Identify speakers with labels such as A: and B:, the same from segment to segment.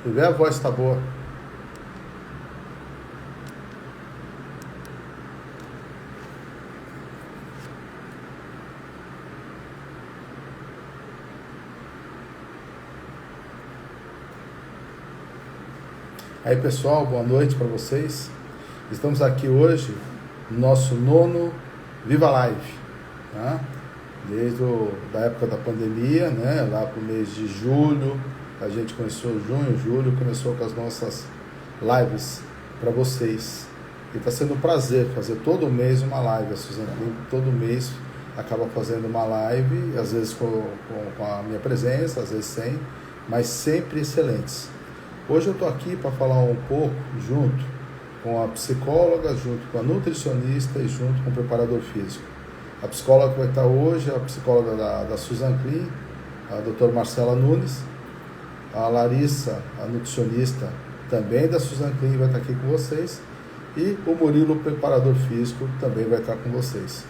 A: Vê a voz tá boa. Aí pessoal, boa noite para vocês. Estamos aqui hoje no nosso nono Viva Live, tá? Desde da época da pandemia, né? Lá para o mês de julho, a gente começou junho, julho, começou com as nossas lives para vocês. E está sendo um prazer fazer todo mês uma live. A Suzana todo mês acaba fazendo uma live, às vezes com a minha presença, às vezes sem, mas sempre excelentes. Hoje eu estou aqui para falar um pouco junto com a psicóloga, junto com a nutricionista e junto com o preparador físico. A psicóloga que vai estar hoje é a psicóloga da Susan Clean, a doutora Marcela Nunes. A Larissa, a nutricionista, também da Susan Clean, vai estar aqui com vocês. E o Murilo, o preparador físico, também vai estar com vocês.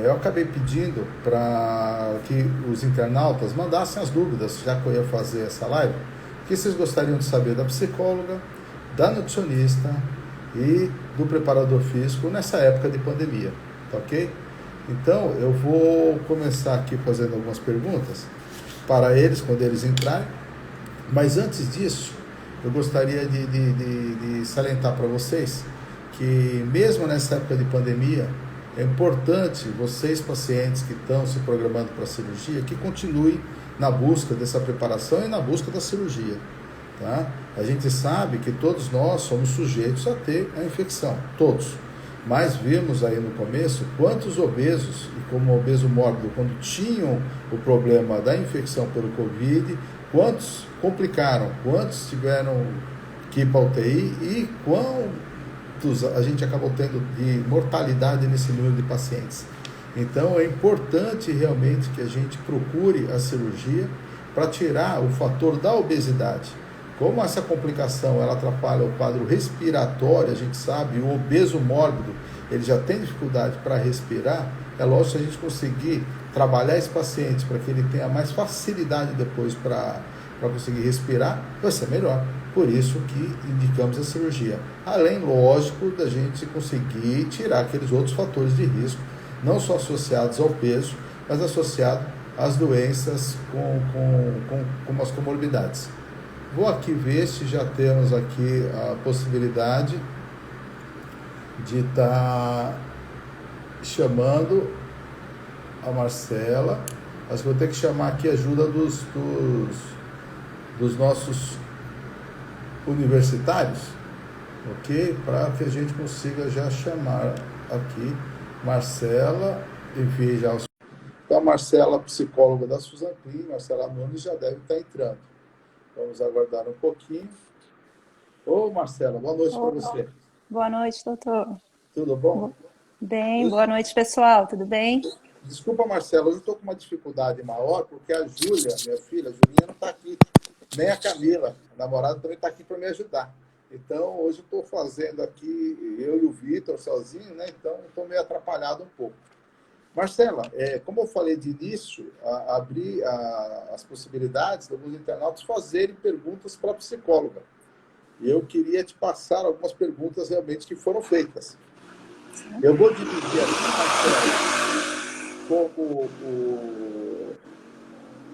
A: Eu acabei pedindo para que os internautas mandassem as dúvidas, já que eu ia fazer essa live, que vocês gostariam de saber da psicóloga, da nutricionista e do preparador físico nessa época de pandemia, tá ok? Então, eu vou começar aqui fazendo algumas perguntas para eles, quando eles entrarem, mas antes disso, eu gostaria de salientar para vocês que mesmo nessa época de pandemia, é importante vocês, pacientes que estão se programando para a cirurgia, que continuem na busca dessa preparação e na busca da cirurgia. Tá? A gente sabe que todos nós somos sujeitos a ter a infecção, todos. Mas vimos aí no começo quantos obesos, e como obeso mórbido, quando tinham o problema da infecção pelo Covid, quantos complicaram, quantos tiveram que ir para a UTI e quantos a gente acabou tendo de mortalidade nesse número de pacientes. Então é importante realmente que a gente procure a cirurgia para tirar o fator da obesidade. Como essa complicação ela atrapalha o quadro respiratório, a gente sabe, o obeso mórbido ele já tem dificuldade para respirar, é lógico que a gente conseguir trabalhar esse paciente para que ele tenha mais facilidade depois para conseguir respirar, vai ser melhor. Por isso que indicamos a cirurgia. Além, lógico, da gente conseguir tirar aqueles outros fatores de risco, não só associados ao peso, mas associados às doenças com as comorbidades. Vou aqui ver se já temos aqui a possibilidade de estar chamando a Marcela. Acho que vou ter que chamar aqui a ajuda dos nossos universitários, ok? Para que a gente consiga já chamar aqui Marcela, enviei já os... Então, a Marcela, psicóloga da Susan Clean, Marcela Nunes, já deve estar entrando. Vamos aguardar um pouquinho. Ô, Marcela, boa noite para você.
B: Boa noite, doutor.
A: Tudo bom?
B: Bem, boa noite, pessoal. Tudo bem?
A: Desculpa, Marcela, hoje eu estou com uma dificuldade maior, porque a Júlia, minha filha, a Julinha, não está aqui. Nem a Camila, a namorada, também está aqui para me ajudar. Então, hoje eu estou fazendo aqui, eu e o Vitor sozinho, né? Então, estou meio atrapalhado um pouco. Marcela, como eu falei de início, abrir as possibilidades de alguns internautas fazerem perguntas para a psicóloga. E eu queria te passar algumas perguntas realmente que foram feitas. Eu vou dividir aqui, Marcela, como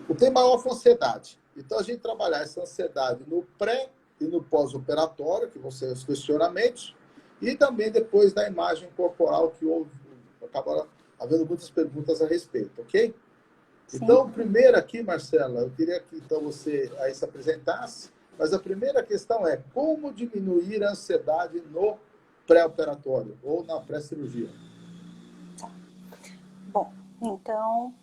A: o tema é a ansiedade. Então, a gente trabalhar essa ansiedade no pré e no pós-operatório, que vão ser os questionamentos, e também depois da imagem corporal, que houve, acabaram havendo muitas perguntas a respeito, ok? Sim. Então, primeiro aqui, Marcela, eu queria que então você aí se apresentasse, mas a primeira questão é como diminuir a ansiedade no pré-operatório ou na pré-cirurgia?
B: Bom, então,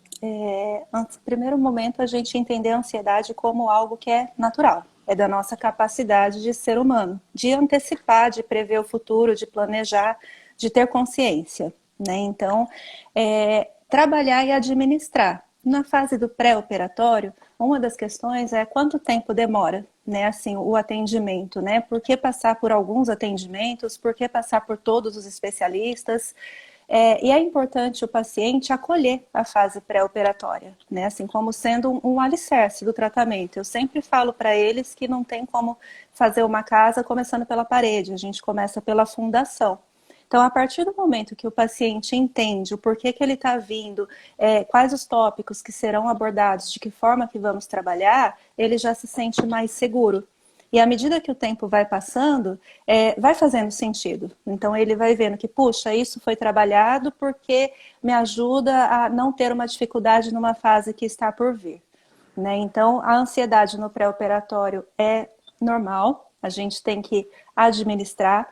B: no primeiro momento a gente entender a ansiedade como algo que é natural, é da nossa capacidade de ser humano, de antecipar, de prever o futuro, de planejar, de ter consciência, né? Então, trabalhar e administrar. Na fase do pré-operatório, uma das questões é quanto tempo demora, né, assim, o atendimento, né? Por que passar por alguns atendimentos? Por que passar por todos os especialistas? E é importante o paciente acolher a fase pré-operatória, né? Assim como sendo um alicerce do tratamento. Eu sempre falo para eles que não tem como fazer uma casa começando pela parede, a gente começa pela fundação. Então, a partir do momento que o paciente entende o porquê que ele está vindo, quais os tópicos que serão abordados, de que forma que vamos trabalhar, ele já se sente mais seguro. E à medida que o tempo vai passando, vai fazendo sentido. Então ele vai vendo que, puxa, isso foi trabalhado porque me ajuda a não ter uma dificuldade numa fase que está por vir. Né? Então a ansiedade no pré-operatório é normal, a gente tem que administrar,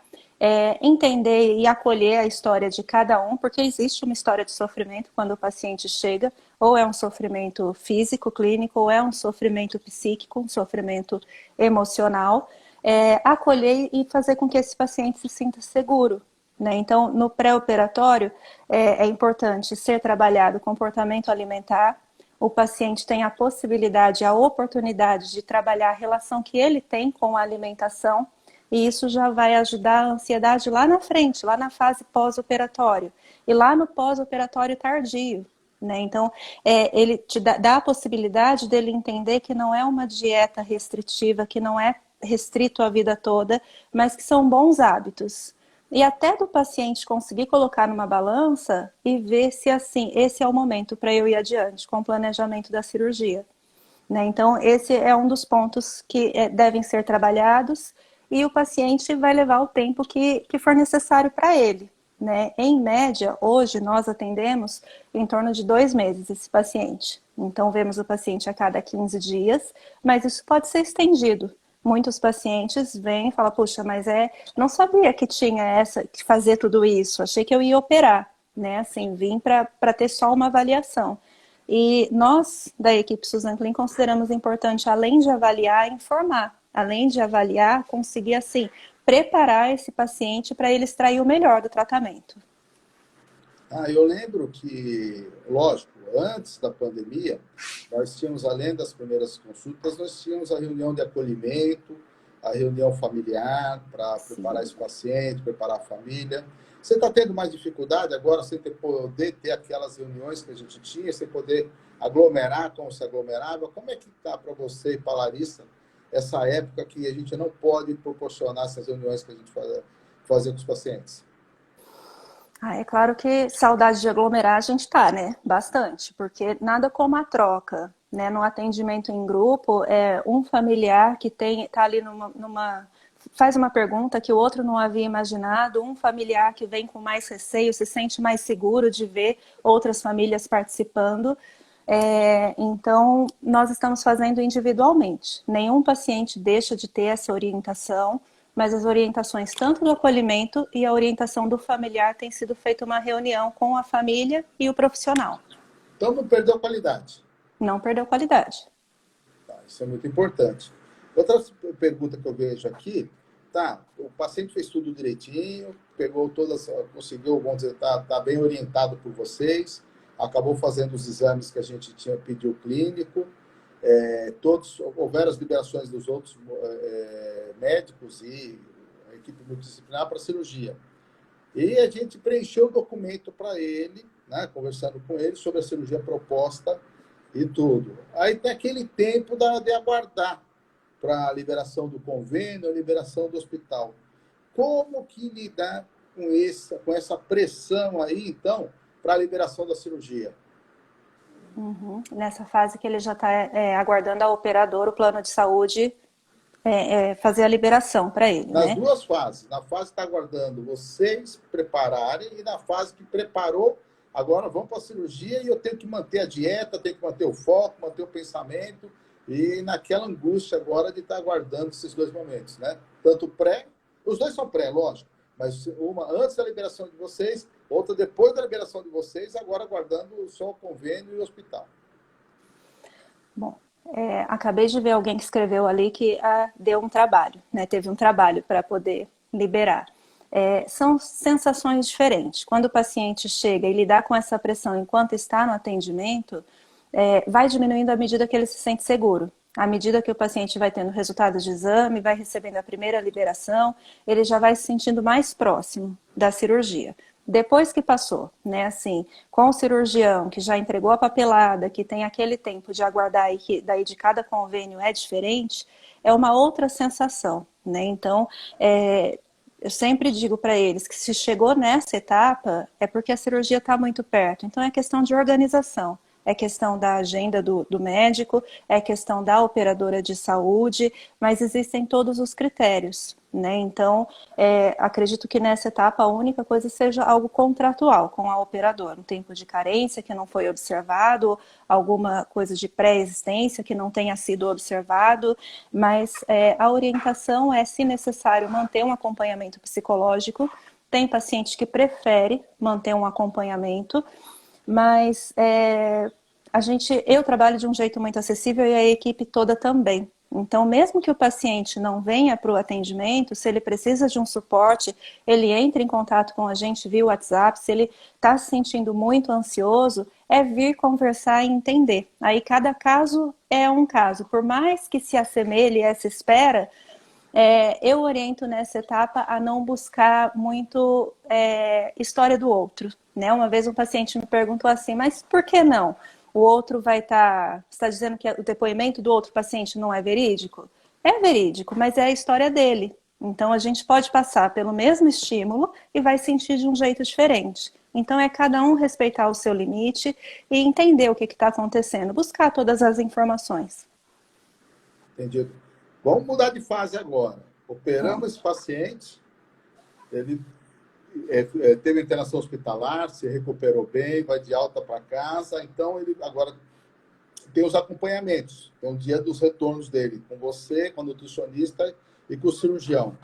B: entender e acolher a história de cada um, porque existe uma história de sofrimento quando o paciente chega, ou é um sofrimento físico, clínico, ou é um sofrimento psíquico, um sofrimento emocional, acolher e fazer com que esse paciente se sinta seguro. Né? Então, no pré-operatório, é importante ser trabalhado o comportamento alimentar, o paciente tem a possibilidade, a oportunidade de trabalhar a relação que ele tem com a alimentação, e isso já vai ajudar a ansiedade lá na frente, lá na fase pós-operatório, e lá no pós-operatório tardio. Né? Então, ele te dá a possibilidade dele entender que não é uma dieta restritiva, que não é restrito a vida toda, mas que são bons hábitos. E até do paciente conseguir colocar numa balança e ver se assim, esse é o momento para eu ir adiante com o planejamento da cirurgia. Né? Então, esse é um dos pontos que devem ser trabalhados e o paciente vai levar o tempo que for necessário para ele. Né? Em média, hoje nós atendemos em torno de 2 meses esse paciente. Então, vemos o paciente a cada 15 dias, mas isso pode ser estendido. Muitos pacientes vêm e falam, puxa, mas não sabia que tinha que fazer tudo isso, achei que eu ia operar, né? Assim, vim para ter só uma avaliação. E nós, da equipe Suzan Clean, consideramos importante, além de avaliar, informar. Além de avaliar, conseguir, assim, preparar esse paciente para ele extrair o melhor do tratamento.
A: Eu lembro que, lógico, antes da pandemia, nós tínhamos, além das primeiras consultas, nós tínhamos a reunião de acolhimento, a reunião familiar para preparar esse paciente, preparar a família. Você está tendo mais dificuldade agora sem poder ter aquelas reuniões que a gente tinha, sem poder aglomerar como se aglomerava? Como é que está para você e para a Larissa essa época que a gente não pode proporcionar essas reuniões que a gente fazia com os pacientes?
B: É claro que saudade de aglomerar a gente tá, né? Bastante, porque nada como a troca, né? No atendimento em grupo, um familiar que tá ali faz uma pergunta que o outro não havia imaginado, um familiar que vem com mais receio, se sente mais seguro de ver outras famílias participando. Então, nós estamos fazendo individualmente. Nenhum paciente deixa de ter essa orientação, mas as orientações tanto do acolhimento e a orientação do familiar tem sido feita uma reunião com a família e o profissional.
A: Então não perdeu qualidade.
B: Não perdeu qualidade.
A: Isso é muito importante. Outra pergunta que eu vejo aqui, o paciente fez tudo direitinho, pegou todas, conseguiu, vamos dizer, tá bem orientado por vocês, acabou fazendo os exames que a gente pediu clínico, houveram as liberações dos outros médicos e a equipe multidisciplinar para a cirurgia. E a gente preencheu o documento para ele, né, conversando com ele sobre a cirurgia proposta e tudo. Aí tem aquele tempo de aguardar para a liberação do convênio, a liberação do hospital. Como que lidar com essa pressão aí, então, para a liberação da cirurgia?
B: Nessa fase que ele já está aguardando a operadora, o plano de saúde, fazer a liberação para ele,
A: Nas
B: né?
A: duas fases. Na fase que está aguardando vocês prepararem e na fase que preparou, agora vamos para a cirurgia e eu tenho que manter a dieta, tenho que manter o foco, manter o pensamento e naquela angústia agora de estar aguardando esses dois momentos, né? Tanto pré, os dois são pré, lógico, mas uma antes da liberação de vocês, outra depois da liberação de vocês, agora aguardando só o convênio e o hospital.
B: Bom, acabei de ver alguém que escreveu ali que deu um trabalho, né? Teve um trabalho para poder liberar. São sensações diferentes. Quando o paciente chega e lidar com essa pressão enquanto está no atendimento, vai diminuindo à medida que ele se sente seguro. À medida que o paciente vai tendo resultados de exame, vai recebendo a primeira liberação, ele já vai se sentindo mais próximo da cirurgia. Depois que passou, né, assim, com o cirurgião que já entregou a papelada, que tem aquele tempo de aguardar e que daí de cada convênio é diferente, é uma outra sensação, né? Então, eu sempre digo para eles que se chegou nessa etapa é porque a cirurgia está muito perto. Então, é questão de organização. É questão da agenda do médico, é questão da operadora de saúde, mas existem todos os critérios, né? Então, acredito que nessa etapa a única coisa seja algo contratual com a operadora, um tempo de carência que não foi observado, alguma coisa de pré-existência que não tenha sido observado, mas a orientação é, se necessário, manter um acompanhamento psicológico. Tem paciente que prefere manter um acompanhamento, mas eu trabalho de um jeito muito acessível e a equipe toda também. Então, mesmo que o paciente não venha para o atendimento, se ele precisa de um suporte, ele entra em contato com a gente via WhatsApp. Se ele está se sentindo muito ansioso, é vir conversar e entender. Aí cada caso é um caso. Por mais que se assemelhe essa espera, eu oriento nessa etapa a não buscar muito história do outro, né? Uma vez um paciente me perguntou assim, mas por que não? O outro vai estar... Você está dizendo que o depoimento do outro paciente não é verídico? É verídico, mas é a história dele. Então a gente pode passar pelo mesmo estímulo e vai sentir de um jeito diferente. Então é cada um respeitar o seu limite e entender o que está acontecendo, buscar todas as informações.
A: Entendi. Vamos mudar de fase agora. Operamos esse paciente, ele teve internação hospitalar, se recuperou bem, vai de alta para casa, então ele agora tem os acompanhamentos, tem o dia dos retornos dele, com você, com o nutricionista e com o cirurgião.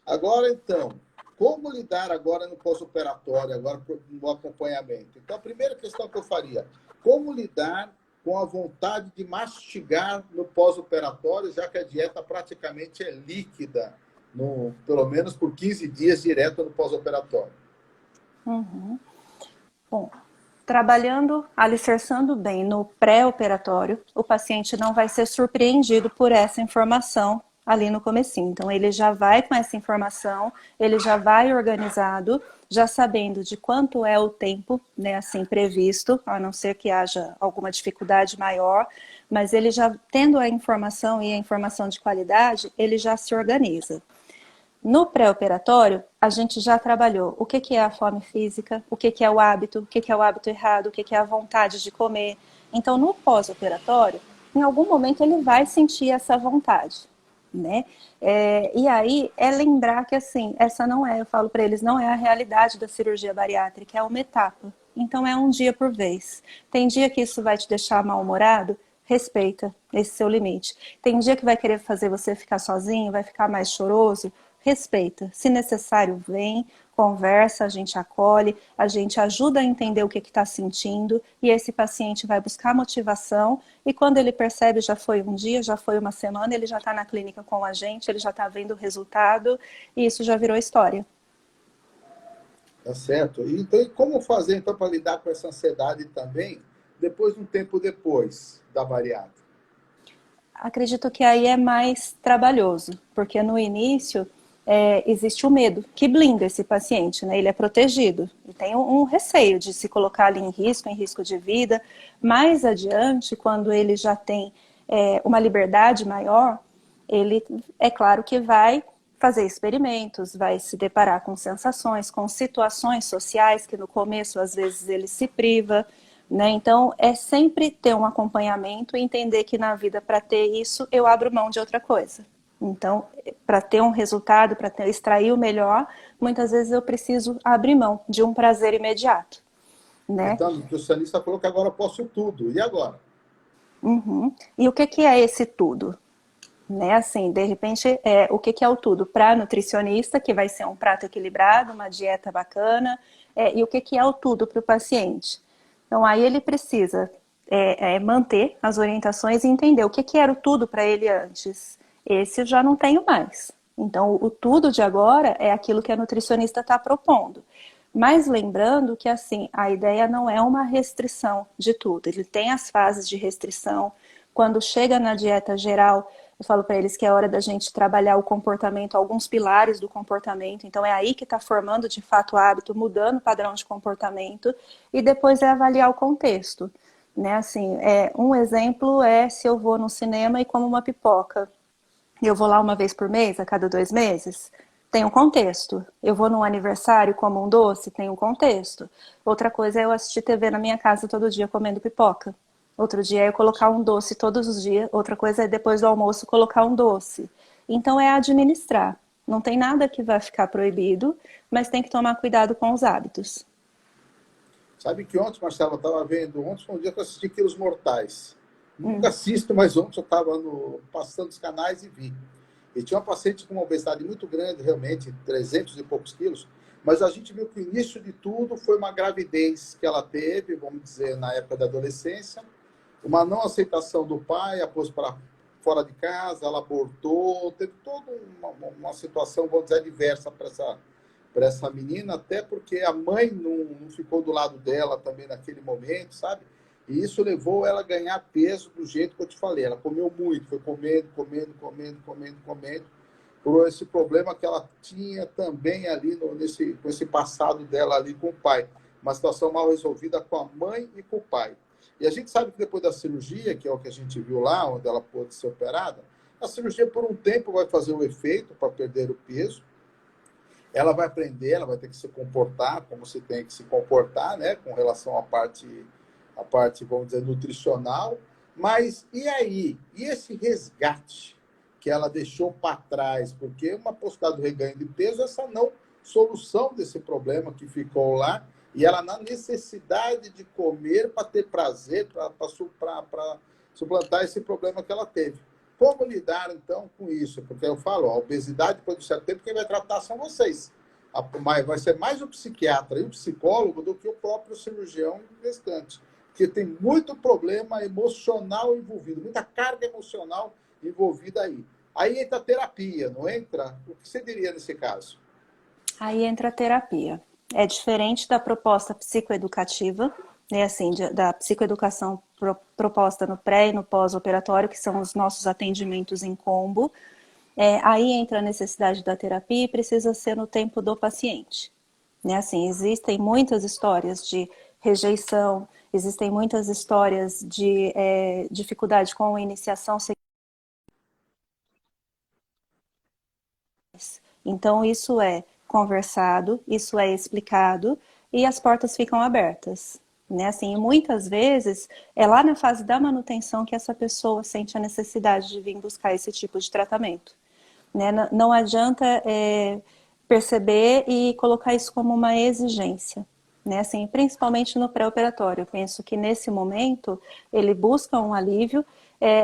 A: Agora, então, como lidar agora no pós-operatório, agora no acompanhamento? Então, a primeira questão que eu faria, como lidar com a vontade de mastigar no pós-operatório, já que a dieta praticamente é líquida, pelo menos por 15 dias direto no pós-operatório?
B: Uhum. Bom, trabalhando, alicerçando bem no pré-operatório, o paciente não vai ser surpreendido por essa informação ali no comecinho. Então, ele já vai com essa informação, ele já vai organizado, já sabendo de quanto é o tempo, né, assim, previsto, a não ser que haja alguma dificuldade maior, mas ele já tendo a informação e a informação de qualidade, ele já se organiza. No pré-operatório, a gente já trabalhou o que é a fome física, o que é o hábito, o que é o hábito errado, o que é a vontade de comer. Então, no pós-operatório, em algum momento ele vai sentir essa vontade, né? E aí é lembrar que, assim, essa não é, eu falo para eles, não é a realidade da cirurgia bariátrica, é uma etapa. Então, é um dia por vez. Tem dia que isso vai te deixar mal-humorado? Respeita esse seu limite. Tem dia que vai querer fazer você ficar sozinho, vai ficar mais choroso? Respeita. Se necessário, vem, conversa, a gente acolhe, a gente ajuda a entender o que está sentindo e esse paciente vai buscar motivação e quando ele percebe, já foi um dia, já foi uma semana, ele já está na clínica com a gente, ele já está vendo o resultado e isso já virou história.
A: Tá certo. Então, e como fazer então para lidar com essa ansiedade também, depois de um tempo depois da bariátrica?
B: Acredito que aí é mais trabalhoso, porque no início existe o medo que blinda esse paciente, né? Ele é protegido e tem um receio de se colocar ali em risco de vida. Mais adiante, quando ele já tem uma liberdade maior, ele é claro que vai fazer experimentos, vai se deparar com sensações, com situações sociais que no começo às vezes ele se priva, né? Então é sempre ter um acompanhamento e entender que na vida para ter isso eu abro mão de outra coisa. Então, para ter um resultado, para extrair o melhor, muitas vezes eu preciso abrir mão de um prazer imediato, né?
A: Então, o nutricionista falou que agora eu posso tudo. E agora?
B: Uhum. E o que é esse tudo? Né? Assim, de repente, o que é o tudo? Para nutricionista, que vai ser um prato equilibrado, uma dieta bacana, e o que é o tudo para o paciente? Então, aí ele precisa manter as orientações e entender o que era o tudo para ele antes. Esse eu já não tenho mais. Então, o tudo de agora é aquilo que a nutricionista está propondo. Mas lembrando que, assim, a ideia não é uma restrição de tudo. Ele tem as fases de restrição. Quando chega na dieta geral, Eu falo para eles que é hora da gente trabalhar o comportamento, alguns pilares do comportamento. Então é aí que está formando de fato o hábito, mudando o padrão de comportamento, e depois é avaliar o contexto. Né? Assim, um exemplo é se eu vou no cinema e como uma pipoca. Eu vou lá uma vez por mês, a cada 2 meses? Tem um contexto. Eu vou num aniversário como um doce? Tem um contexto. Outra coisa é eu assistir TV na minha casa todo dia comendo pipoca. Outro dia é eu colocar um doce todos os dias. Outra coisa é depois do almoço colocar um doce. Então é administrar. Não tem nada que vai ficar proibido, mas tem que tomar cuidado com os hábitos.
A: Sabe que ontem, Marcelo, eu estava vendo, ontem foi um dia que eu assisti Quilos Mortais. Nunca
B: Hum.
A: assisto, mas ontem eu estava passando os canais e vi. E tinha uma paciente com uma obesidade muito grande, realmente, 300 e poucos quilos, mas a gente viu que o início de tudo foi uma gravidez que ela teve, vamos dizer, na época da adolescência, uma não aceitação do pai, a pôs para fora de casa, ela abortou, teve toda uma situação, vamos dizer, adversa para essa menina, até porque a mãe não ficou do lado dela também naquele momento, sabe? E isso levou ela a ganhar peso do jeito que eu te falei. Ela comeu muito, foi comendo, por esse problema que ela tinha também ali com esse passado dela ali com o pai. Uma situação mal resolvida com a mãe e com o pai. E a gente sabe que depois da cirurgia, que é o que a gente viu lá, onde ela pôde ser operada, a cirurgia por um tempo vai fazer o efeito para perder o peso. Ela vai aprender, ela vai ter que se comportar como se tem que se comportar, né, com relação à parte, vamos dizer, nutricional. Mas e aí? E esse resgate que ela deixou para trás? Porque uma possibilidade do reganho de peso, essa não solução desse problema que ficou lá, e ela na necessidade de comer para ter prazer, para suplantar esse problema que ela teve. Como lidar, então, com isso? Porque eu falo, a obesidade, depois de certo tempo, quem vai tratar são vocês. Vai ser mais o psiquiatra e o psicólogo do que o próprio cirurgião restante. Porque tem muito problema emocional envolvido, muita carga emocional envolvida aí. Aí entra a terapia, não entra? O que você diria nesse caso?
B: Aí entra a terapia. É diferente da proposta psicoeducativa, né, assim, da psicoeducação proposta no pré e no pós-operatório, que são os nossos atendimentos em combo. Aí entra a necessidade da terapia e precisa ser no tempo do paciente. Né, assim, existem muitas histórias de rejeição, existem muitas histórias de dificuldade com a iniciação sexual. Então, isso é conversado, isso é explicado e as portas ficam abertas. Né? Assim, e muitas vezes é lá na fase da manutenção que essa pessoa sente a necessidade de vir buscar esse tipo de tratamento. Né? Não adianta perceber e colocar isso como uma exigência. Né? Assim, principalmente no pré-operatório. Eu penso que nesse momento ele busca um alívio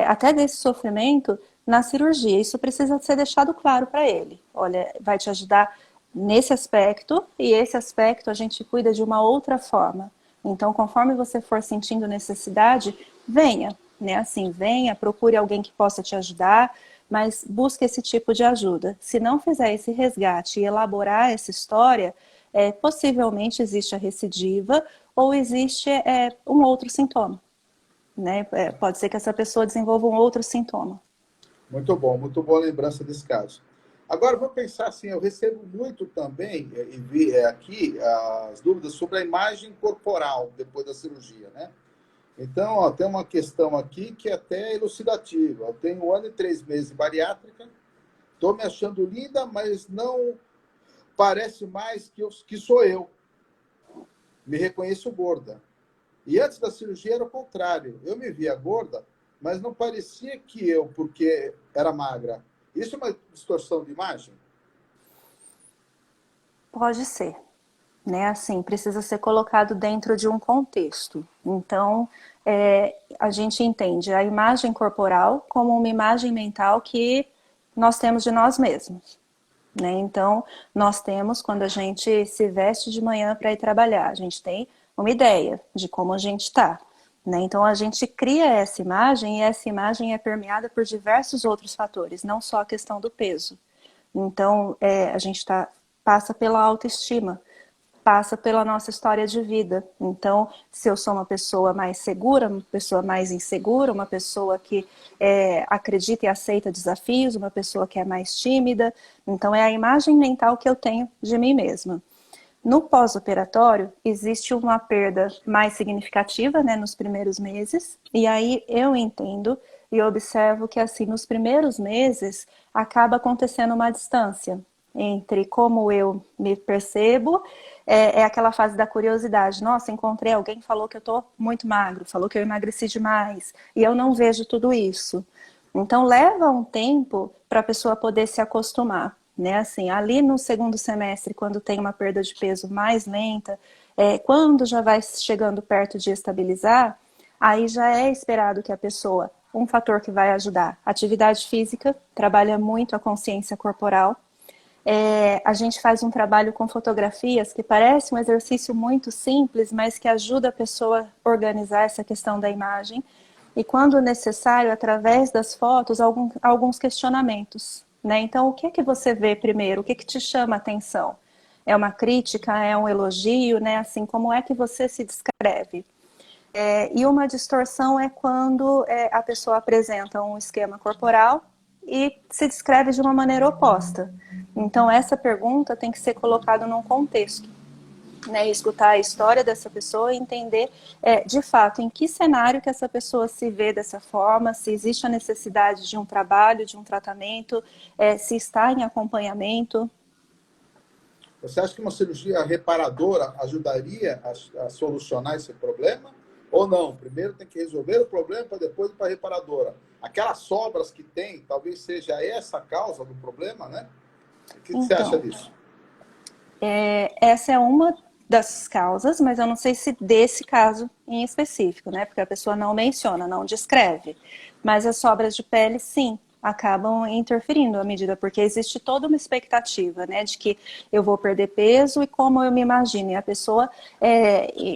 B: até desse sofrimento na cirurgia. Isso precisa ser deixado claro para ele. Olha, vai te ajudar nesse aspecto e esse aspecto a gente cuida de uma outra forma. Então, conforme você for sentindo necessidade, venha, né? Assim, venha, procure alguém que possa te ajudar, mas busque esse tipo de ajuda. Se não fizer esse resgate e elaborar essa história, possivelmente existe a recidiva ou existe um outro sintoma. Né? Pode ser que essa pessoa desenvolva um outro sintoma.
A: Muito boa lembrança desse caso. Agora, vou pensar assim, eu recebo muito também, e vi aqui, as dúvidas sobre a imagem corporal depois da cirurgia, né? Então, ó, tem uma questão aqui que é até elucidativa. Eu tenho 1 ano e 3 meses de bariátrica, estou me achando linda, mas não parece mais que sou eu. Me reconheço gorda. E antes da cirurgia era o contrário. Eu me via gorda, mas não parecia que eu, porque era magra. Isso é uma distorção de imagem?
B: Pode ser. Né, assim, precisa ser colocado dentro de um contexto. Então, a gente entende a imagem corporal como uma imagem mental que nós temos de nós mesmos. Né? Então, nós temos, quando a gente se veste de manhã para ir trabalhar, a gente tem uma ideia de como a gente está. Né? Então, a gente cria essa imagem e essa imagem é permeada por diversos outros fatores, não só a questão do peso. Então, a gente passa pela autoestima, passa pela nossa história de vida. Então, se eu sou uma pessoa mais segura, uma pessoa mais insegura, uma pessoa que acredita e aceita desafios, uma pessoa que é mais tímida, então é a imagem mental que eu tenho de mim mesma. No pós-operatório, existe uma perda mais significativa, né, nos primeiros meses, e aí eu entendo e observo que, assim, nos primeiros meses, acaba acontecendo uma distância entre como eu me percebo, é aquela fase da curiosidade. Nossa, encontrei alguém que falou que eu tô muito magro, falou que eu emagreci demais, e eu não vejo tudo isso. Então, leva um tempo para a pessoa poder se acostumar, né? Assim, ali no segundo semestre, quando tem uma perda de peso mais lenta, quando já vai chegando perto de estabilizar, aí já é esperado que a pessoa, um fator que vai ajudar, atividade física, trabalha muito a consciência corporal. A gente faz um trabalho com fotografias que parece um exercício muito simples, mas que ajuda a pessoa a organizar essa questão da imagem. E quando necessário, através das fotos, alguns questionamentos. Né? Então, o que é que você vê primeiro? O que é que te chama a atenção? É uma crítica? É um elogio? Né? Assim, como é que você se descreve? E uma distorção é quando a pessoa apresenta um esquema corporal e se descreve de uma maneira oposta. Então, essa pergunta tem que ser colocada num contexto, né? Escutar a história dessa pessoa e entender, de fato, em que cenário que essa pessoa se vê dessa forma, se existe a necessidade de um trabalho, de um tratamento, se está em acompanhamento.
A: Você acha que uma cirurgia reparadora ajudaria a solucionar esse problema? Ou não? Primeiro tem que resolver o problema para depois ir para a reparadora. Aquelas sobras que tem, talvez seja essa a causa do problema, né? O que você acha
B: Então,
A: disso?
B: essa é uma das causas, mas eu não sei se desse caso em específico, né? Porque a pessoa não menciona, não descreve. Mas as sobras de pele, sim, acabam interferindo à medida, porque existe toda uma expectativa, né? De que eu vou perder peso e como eu me imagino. E a pessoa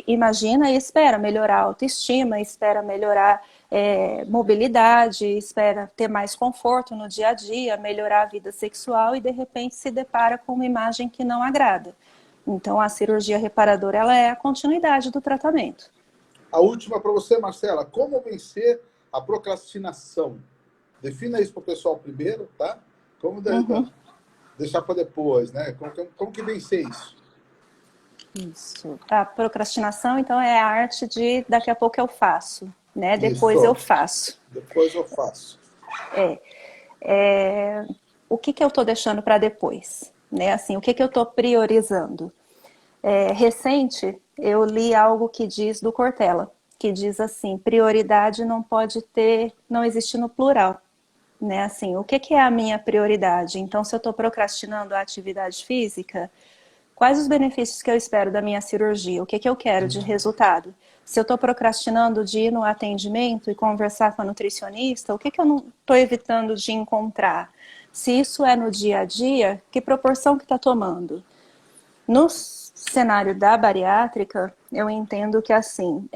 B: imagina e espera melhorar a autoestima, espera melhorar mobilidade, espera ter mais conforto no dia a dia, melhorar a vida sexual e de repente se depara com uma imagem que não agrada. Então a cirurgia reparadora ela é a continuidade do tratamento.
A: A última para você, Marcela. Como vencer a procrastinação? Defina isso para o pessoal primeiro, tá? Como deixar para depois, né? Como que vencer isso?
B: Isso. A procrastinação, então, é a arte de daqui a pouco eu faço, né? Depois eu
A: Isso.
B: faço.
A: Depois eu faço.
B: O que eu estou deixando para depois? Né? Assim, o que eu estou priorizando? Recente, eu li algo que diz do Cortella, que diz assim, prioridade não pode ter, não existe no plural. Né? Assim, o que é a minha prioridade? Então, se eu estou procrastinando a atividade física, quais os benefícios que eu espero da minha cirurgia? O que eu quero de resultado? Se eu estou procrastinando de ir no atendimento e conversar com a nutricionista, o que eu não estou evitando de encontrar? Se isso é no dia a dia, que proporção que está tomando? No cenário da bariátrica, eu entendo que assim,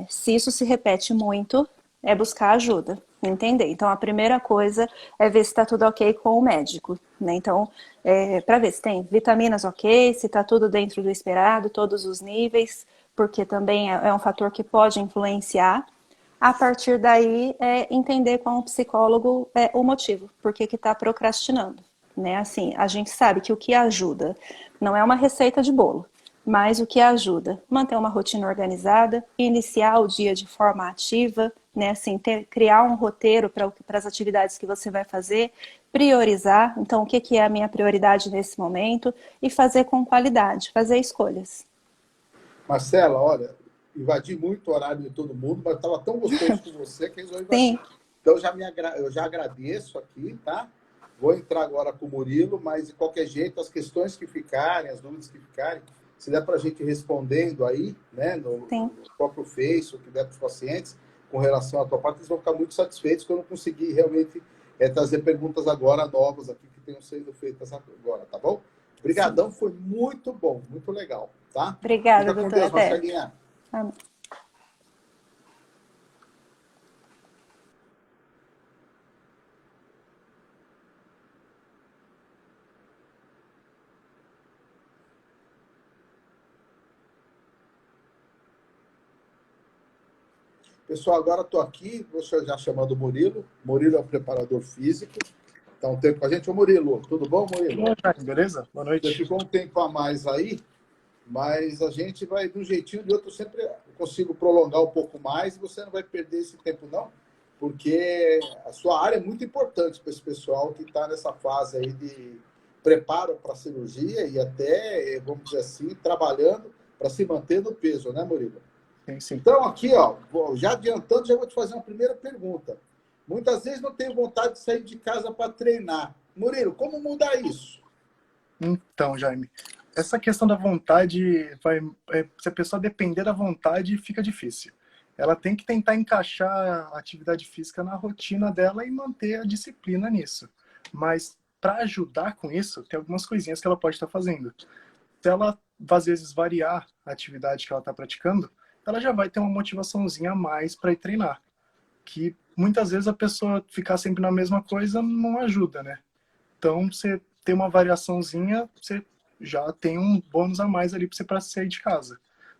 B: se isso se repete muito, é buscar ajuda, entender. Então, a primeira coisa é ver se está tudo ok com o médico, né? Então, para ver se tem vitaminas ok, se está tudo dentro do esperado, todos os níveis, porque também é um fator que pode influenciar. A partir daí, entender com o psicólogo o motivo, por que está procrastinando. Né? Assim, a gente sabe que o que ajuda não é uma receita de bolo, mas o que ajuda? Manter uma rotina organizada, iniciar o dia de forma ativa, né? Assim, criar um roteiro para as atividades que você vai fazer, priorizar, então o que é a minha prioridade nesse momento e fazer com qualidade, fazer escolhas.
A: Marcela, olha, invadi muito o horário de todo mundo, mas estava tão gostoso com você que resolvi
B: Sim.
A: invadir. Então, eu já agradeço aqui, tá? Vou entrar agora com o Murilo, mas de qualquer jeito, as questões que ficarem, as dúvidas que ficarem, se der para a gente respondendo aí, né, no próprio Face, o que der para os pacientes, com relação à tua parte, eles vão ficar muito satisfeitos que eu não consegui realmente trazer perguntas agora novas aqui que tenham sido feitas agora, tá bom? Obrigadão, foi muito bom, muito legal, tá?
B: Obrigada,
A: Fica com
B: doutora.
A: Deus,
B: Até.
A: Marcelinha.
B: Amém.
A: Pessoal, agora estou aqui, vou já chamando o Murilo. Murilo é um preparador físico. Está um tempo com a gente. Ô Murilo, tudo bom, Murilo?
C: Boa tarde, beleza? Boa
A: Você
C: noite.
A: ficou um tempo a mais aí, mas a gente vai, de um jeitinho ou de outro, sempre consigo prolongar um pouco mais e você não vai perder esse tempo, não, porque a sua área é muito importante para esse pessoal que está nessa fase aí de preparo para a cirurgia e até, vamos dizer assim, trabalhando para se manter no peso, né, Murilo?
C: Sim, sim.
A: Então, aqui, ó, já adiantando, já vou te fazer uma primeira pergunta. Muitas vezes não tenho vontade de sair de casa para treinar. Murilo, como mudar isso?
C: Então, Jaime, essa questão da vontade, se a pessoa depender da vontade, fica difícil. Ela tem que tentar encaixar a atividade física na rotina dela e manter a disciplina nisso. Mas, para ajudar com isso, tem algumas coisinhas que ela pode estar fazendo. Se ela, às vezes, variar a atividade que ela está praticando, ela já vai ter uma motivaçãozinha a mais para ir treinar. Que muitas vezes a pessoa ficar sempre na mesma coisa não ajuda, né? Então, você ter uma variaçãozinha, você já tem um bônus a mais ali para você sair de casa.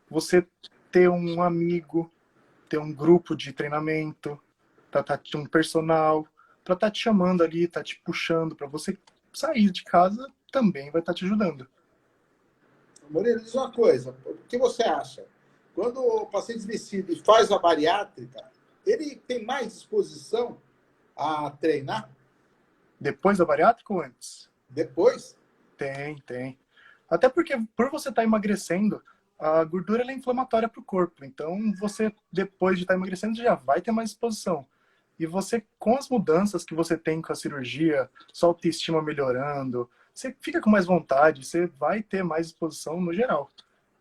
C: Você ter um amigo, ter um grupo de treinamento, um personal, para estar te chamando ali, tá te puxando, para você sair de casa, também vai estar te ajudando.
A: Murilo, diz uma coisa, o que você acha? Quando o paciente decide e faz a bariátrica, ele tem mais disposição a treinar
C: Depois da bariátrica ou antes?
A: depois?
C: Tem. Até porque, por você estar emagrecendo, a gordura ela é inflamatória para o corpo. Então, você, depois de estar emagrecendo, já vai ter mais disposição. E você, com as mudanças que você tem com a cirurgia, sua autoestima melhorando, você fica com mais vontade, você vai ter mais disposição no geral.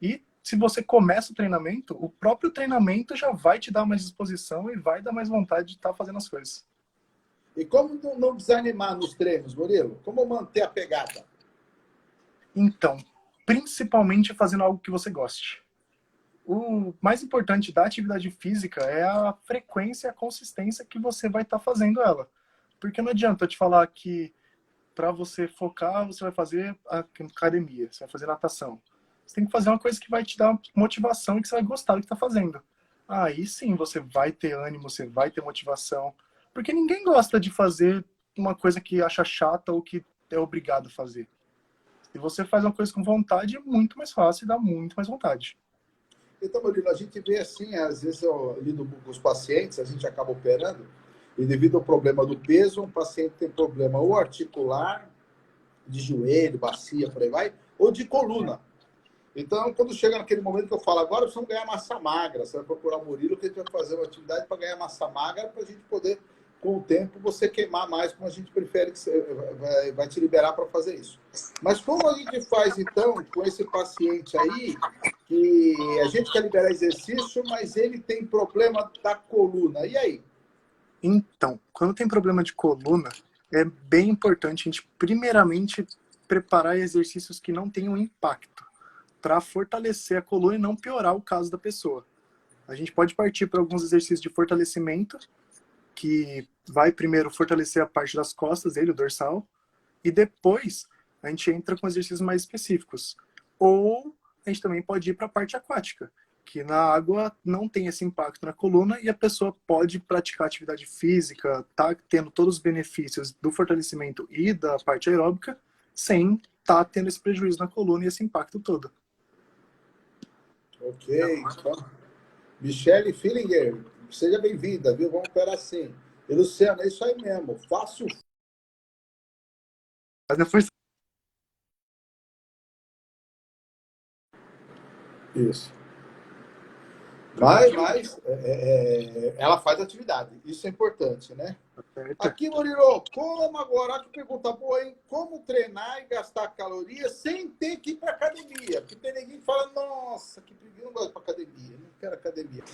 C: E se você começa o treinamento, o próprio treinamento já vai te dar mais disposição e vai dar mais vontade de estar fazendo as coisas.
A: E como não desanimar nos treinos, Murilo? Como manter a pegada?
C: Então, principalmente fazendo algo que você goste. O mais importante da atividade física é a frequência e a consistência que você vai estar fazendo ela. Porque não adianta eu te falar que para você focar, você vai fazer academia, você vai fazer natação. Você tem que fazer uma coisa que vai te dar motivação e que você vai gostar do que está fazendo. Aí sim você vai ter ânimo, você vai ter motivação. Porque ninguém gosta de fazer uma coisa que acha chata ou que é obrigado a fazer. E você faz uma coisa com vontade, é muito mais fácil e dá muito mais vontade.
A: Então, Murilo, a gente vê assim, às vezes eu lido com os pacientes, a gente acaba operando, e devido ao problema do peso, um paciente tem problema ou articular, de joelho, bacia, por aí vai, ou de coluna. Então, quando chega naquele momento que eu falo, agora precisamos ganhar massa magra, você vai procurar o Murilo, que a gente vai fazer uma atividade para ganhar massa magra, para a gente poder, com o tempo, você queimar mais, como a gente prefere, que vai te liberar para fazer isso. Mas como a gente faz, então, com esse paciente aí, que a gente quer liberar exercício, mas ele tem problema da coluna, e aí?
C: Então, quando tem problema de coluna, é bem importante a gente, primeiramente, preparar exercícios que não tenham impacto, para fortalecer a coluna e não piorar o caso da pessoa. A gente pode partir para alguns exercícios de fortalecimento, que vai primeiro fortalecer a parte das costas dele, o dorsal, e depois a gente entra com exercícios mais específicos. Ou a gente também pode ir para a parte aquática, que na água não tem esse impacto na coluna e a pessoa pode praticar atividade física, tá tendo todos os benefícios do fortalecimento e da parte aeróbica, sem tá tendo esse prejuízo na coluna e esse impacto todo.
A: Ok, então, Michele Fillinger, seja bem-vinda, viu? Vamos operar assim. E Luciano, é isso aí mesmo, faço.
C: Mas depois
A: Isso. Mas ela faz atividade, isso é importante, né? Aqui, Murilo, como agora, que pergunta boa, hein? Como treinar e gastar calorias sem ter que ir para academia? Porque tem ninguém que fala, nossa, que preguiça, eu não gosto de academia, não quero academia.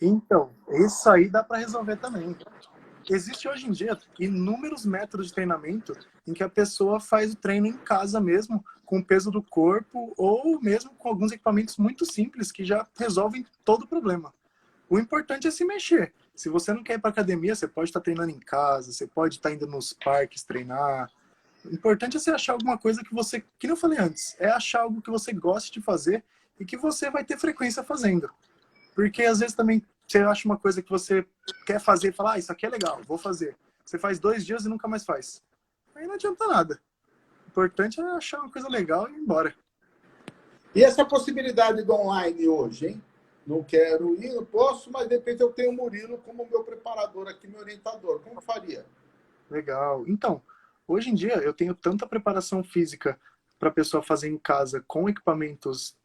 C: Então, isso aí dá para resolver também. Existe hoje em dia inúmeros métodos de treinamento em que a pessoa faz o treino em casa mesmo, com o peso do corpo, ou mesmo com alguns equipamentos muito simples que já resolvem todo o problema. O importante é se mexer. Se você não quer ir para academia, você pode estar treinando em casa, você pode estar indo nos parques treinar. O importante é você achar alguma coisa que você, que nem eu falei antes, é achar algo que você goste de fazer e que você vai ter frequência fazendo. Porque às vezes também você acha uma coisa que você quer fazer e fala, isso aqui é legal, vou fazer. Você faz 2 dias e nunca mais faz. Aí não adianta nada. O importante é achar uma coisa legal e ir embora.
A: E essa possibilidade do online hoje, hein? Não quero ir, não posso, mas de repente eu tenho o Murilo como meu preparador aqui, meu orientador. Como faria?
C: Legal. Então, hoje em dia eu tenho tanta preparação física para a pessoa fazer em casa com equipamentos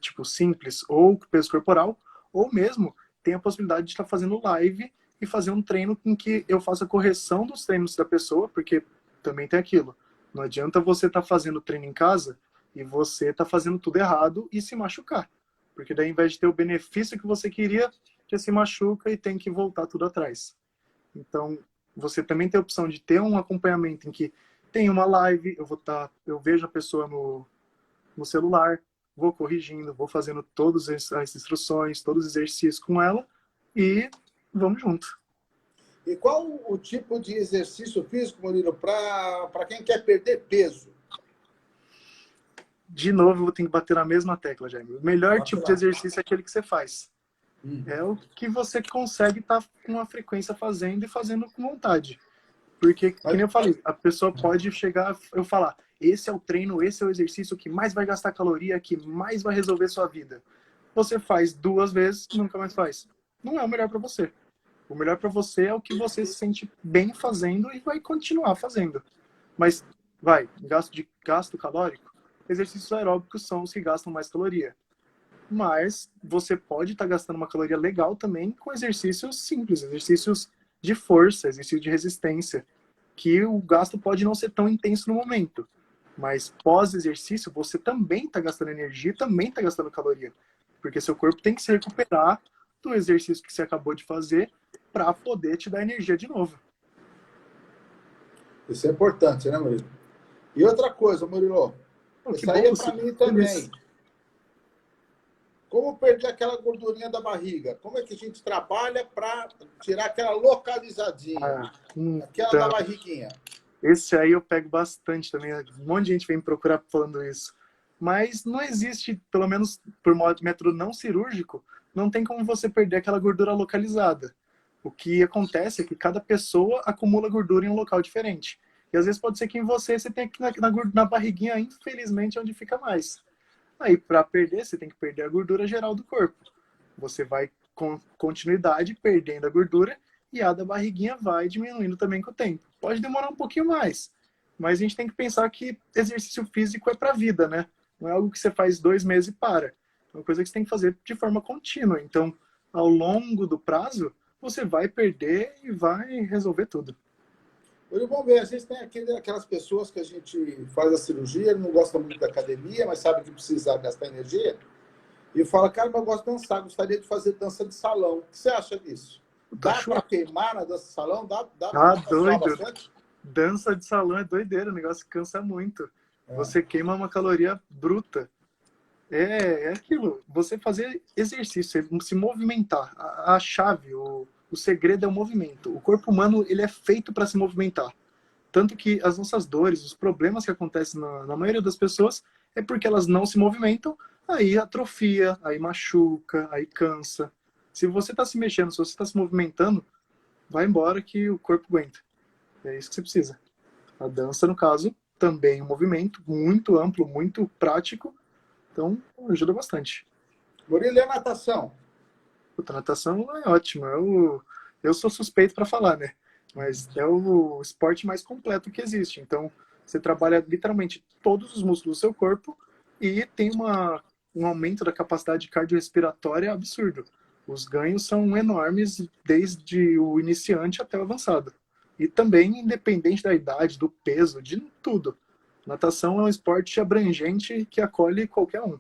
C: tipo simples ou com peso corporal, ou mesmo tem a possibilidade de estar fazendo live e fazer um treino em que eu faça a correção dos treinos da pessoa, porque também tem aquilo. Não adianta você estar fazendo treino em casa e você estar fazendo tudo errado e se machucar. Porque daí, ao invés de ter o benefício que você queria, você se machuca e tem que voltar tudo atrás. Então, você também tem a opção de ter um acompanhamento em que tem uma live, eu vejo a pessoa no celular, vou corrigindo, vou fazendo todas as instruções, todos os exercícios com ela e vamos junto.
A: E qual o tipo de exercício físico, Murilo, para quem quer perder peso?
C: De novo, eu vou ter que bater na mesma tecla, Jaime. O melhor tipo de exercício é aquele que você faz. É o que você consegue estar com uma frequência fazendo e fazendo com vontade. Porque, que nem eu falei, a pessoa pode chegar, eu falar, esse é o treino, esse é o exercício que mais vai gastar caloria, que mais vai resolver sua vida. Você faz 2 vezes e nunca mais faz. Não é o melhor para você. O melhor para você é o que você se sente bem fazendo e vai continuar fazendo. Mas, gasto calórico, exercícios aeróbicos são os que gastam mais caloria. Mas você pode estar gastando uma caloria legal também com exercícios simples, exercícios de força, exercício de resistência, que o gasto pode não ser tão intenso no momento. Mas pós-exercício, você também está gastando energia, também está gastando caloria. Porque seu corpo tem que se recuperar do exercício que você acabou de fazer para poder te dar energia de novo.
A: Isso é importante, né, Murilo? E outra coisa, Murilo, isso aí é para mim também. Como perder aquela gordurinha da barriga? Como é que a gente trabalha para tirar aquela localizadinha? Aquela da barriguinha.
C: Esse aí eu pego bastante também. Um monte de gente vem me procurar falando isso. Mas não existe, pelo menos por método não cirúrgico, não tem como você perder aquela gordura localizada. O que acontece é que cada pessoa acumula gordura em um local diferente. E às vezes pode ser que em você tem aqui na barriguinha, infelizmente, onde fica mais. Aí, para perder, você tem que perder a gordura geral do corpo. Você vai, com continuidade, perdendo a gordura e a da barriguinha vai diminuindo também com o tempo. Pode demorar um pouquinho mais, mas a gente tem que pensar que exercício físico é para a vida, né? Não é algo que você faz 2 meses e para. É uma coisa que você tem que fazer de forma contínua. Então, ao longo do prazo, você vai perder e vai resolver tudo.
A: Vamos ver, às vezes tem aquelas pessoas que a gente faz a cirurgia, não gosta muito da academia, mas sabe que precisa gastar energia, e fala, cara, mas eu gosto de dançar, gostaria de fazer dança de salão. O que você acha disso? Dá para queimar na dança de salão? Dá para
C: doido.
A: bastante?
C: Dança de salão é doideira, o negócio cansa muito. Você queima uma caloria bruta. É aquilo, você fazer exercício, se movimentar. A chave, o segredo é o movimento. O corpo humano, ele é feito para se movimentar. Tanto que as nossas dores, os problemas que acontecem na maioria das pessoas, é porque elas não se movimentam, aí atrofia, aí machuca, aí cansa. Se você está se mexendo, se você está se movimentando, vai embora que o corpo aguenta. É isso que você precisa. A dança, no caso, também é um movimento muito amplo, muito prático, então ajuda bastante.
A: Murilo, e a natação?
C: A natação é ótima. Eu sou suspeito para falar, né? Mas é o esporte mais completo que existe. Então, você trabalha literalmente todos os músculos do seu corpo e tem um aumento da capacidade cardiorrespiratória absurdo. Os ganhos são enormes desde o iniciante até o avançado. E também independente da idade, do peso, de tudo. Natação é um esporte abrangente que acolhe qualquer um.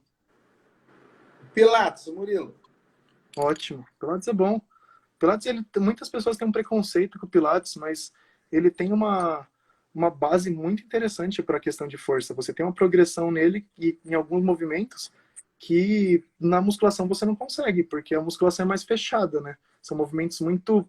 A: Pilates, Murilo?
C: Ótimo. Pilates é bom. Pilates, muitas pessoas têm um preconceito com o Pilates, mas ele tem uma base muito interessante para a questão de força. Você tem uma progressão nele e em alguns movimentos que na musculação você não consegue, porque a musculação é mais fechada, né? São movimentos muito...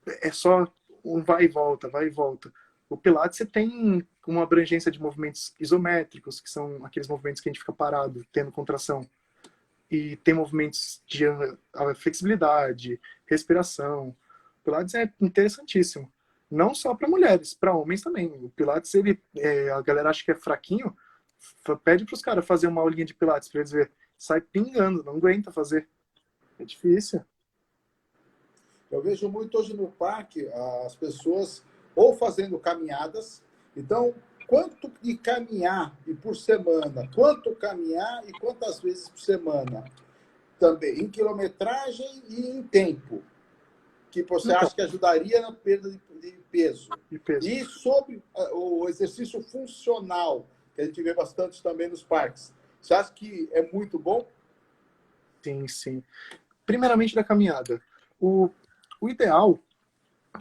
C: É só um vai e volta, vai e volta. O Pilates você tem uma abrangência de movimentos isométricos, que são aqueles movimentos que a gente fica parado, tendo contração. e tem movimentos de flexibilidade, respiração. O Pilates é interessantíssimo. Não só para mulheres, para homens também. O Pilates, a galera acha que é fraquinho, pede para os caras fazer uma aulinha de Pilates para eles verem. Sai pingando, não aguenta fazer. É difícil.
A: Eu vejo muito hoje no parque as pessoas ou fazendo caminhadas. Então, quanto de caminhar e por semana? Quanto caminhar e quantas vezes por semana? Também em quilometragem e em tempo. Que você
C: Então,
A: acha que ajudaria na perda de peso.
C: de peso.
A: E sobre o exercício funcional, que a gente vê bastante também nos parques. Você acha que é muito bom?
C: Sim, sim. Primeiramente da caminhada. O ideal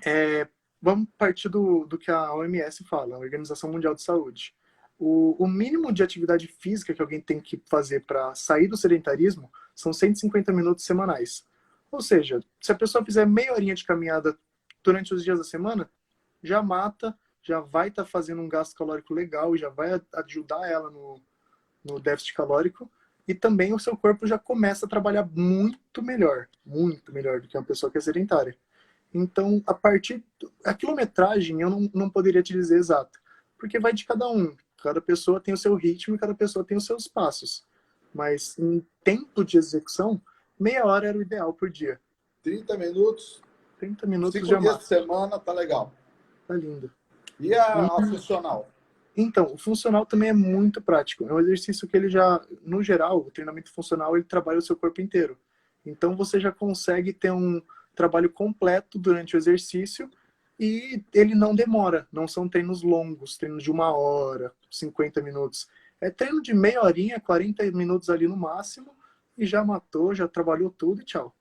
C: é, vamos partir do que a OMS fala, a Organização Mundial de Saúde. O mínimo de atividade física que alguém tem que fazer para sair do sedentarismo são 150 minutos semanais. Ou seja, se a pessoa fizer meia horinha de caminhada durante os dias da semana, já mata, já vai estar fazendo um gasto calórico legal, já vai ajudar ela no déficit calórico, e também o seu corpo já começa a trabalhar muito melhor do que uma pessoa que é sedentária. Então, a quilometragem eu não poderia te dizer exata, porque vai de cada um. Cada pessoa tem o seu ritmo e cada pessoa tem os seus passos. Mas em tempo de execução, meia hora era o ideal por dia.
A: 30 minutos,
C: 30 minutos
A: 5
C: já
A: dias de
C: mata.
A: semana, tá legal.
C: Tá lindo.
A: E a funcional?
C: Então, o funcional também é muito prático. É um exercício que ele já, no geral, o treinamento funcional, ele trabalha o seu corpo inteiro. Então, você já consegue ter um trabalho completo durante o exercício e ele não demora. Não são treinos longos, treinos de 1 hora, 50 minutos. É treino de meia horinha, 40 minutos ali no máximo e já matou, já trabalhou tudo e tchau.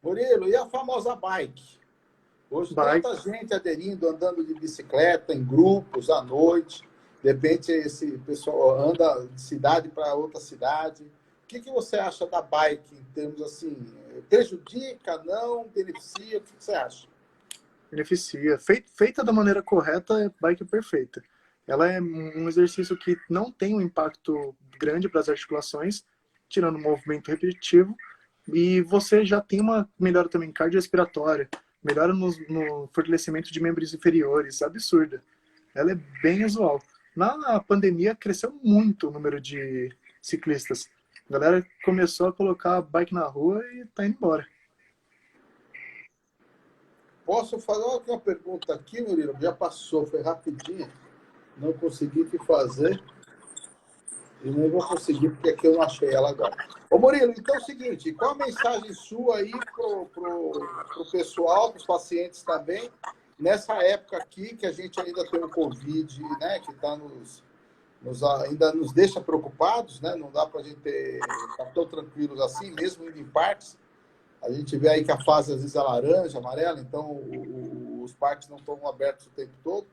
A: Murilo, e a famosa bike? Hoje,
C: Bike.
A: tanta gente aderindo, andando de bicicleta em grupos à noite. De repente, esse pessoal anda de cidade para outra cidade. O que você acha da bike em termos assim? Prejudica, não? Beneficia? O que você acha?
C: Beneficia. Feita da maneira correta, é bike perfeita. Ela é um exercício que não tem um impacto grande para as articulações, tirando o movimento repetitivo, e você já tem uma melhora também cardiorrespiratória, melhora no fortalecimento de membros inferiores, absurda. Ela é bem usual. Na pandemia, cresceu muito o número de ciclistas. A galera começou a colocar a bike na rua e tá indo embora.
A: Posso fazer uma pergunta aqui, Murilo? Já passou, foi rapidinho. Não consegui te fazer. E nem vou conseguir, porque aqui eu não achei ela agora. Ô Murilo, então é o seguinte, qual a mensagem sua aí pro pessoal, para os pacientes também, nessa época aqui que a gente ainda tem o Covid, né, que tá ainda nos deixa preocupados, né, não dá para a gente estar tão tranquilos assim, mesmo indo em parques. A gente vê aí que a fase às vezes é laranja, amarela, então os parques não estão abertos o tempo todo.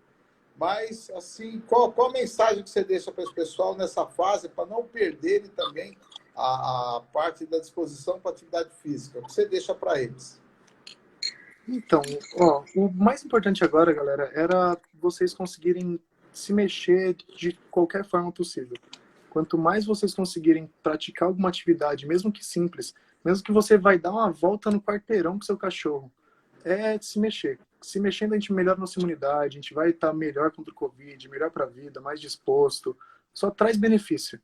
A: Mas, assim, qual a mensagem que você deixa para esse pessoal nessa fase, para não perderem também a parte da disposição para atividade física? O que você deixa para eles?
C: Então, ó, o mais importante agora, galera, era vocês conseguirem se mexer de qualquer forma possível. Quanto mais vocês conseguirem praticar alguma atividade, mesmo que simples, mesmo que você vai dar uma volta no quarteirão com seu cachorro, é se mexer. Se mexendo, a gente melhora nossa imunidade, a gente vai estar melhor contra o Covid, melhor para a vida, mais disposto. Só traz benefício.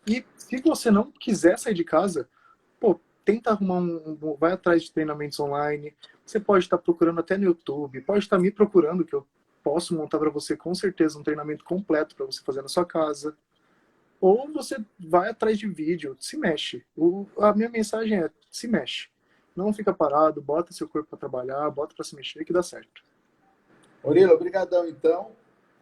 C: E se você não quiser sair de casa, pô, tenta arrumar vai atrás de treinamentos online. Você pode estar procurando até no YouTube, pode estar me procurando, que eu posso montar para você com certeza um treinamento completo para você fazer na sua casa. Ou você vai atrás de vídeo, se mexe. A minha mensagem é, se mexe. Não fica parado, bota seu corpo para trabalhar, bota para se mexer que dá certo.
A: Murilo, obrigadão então.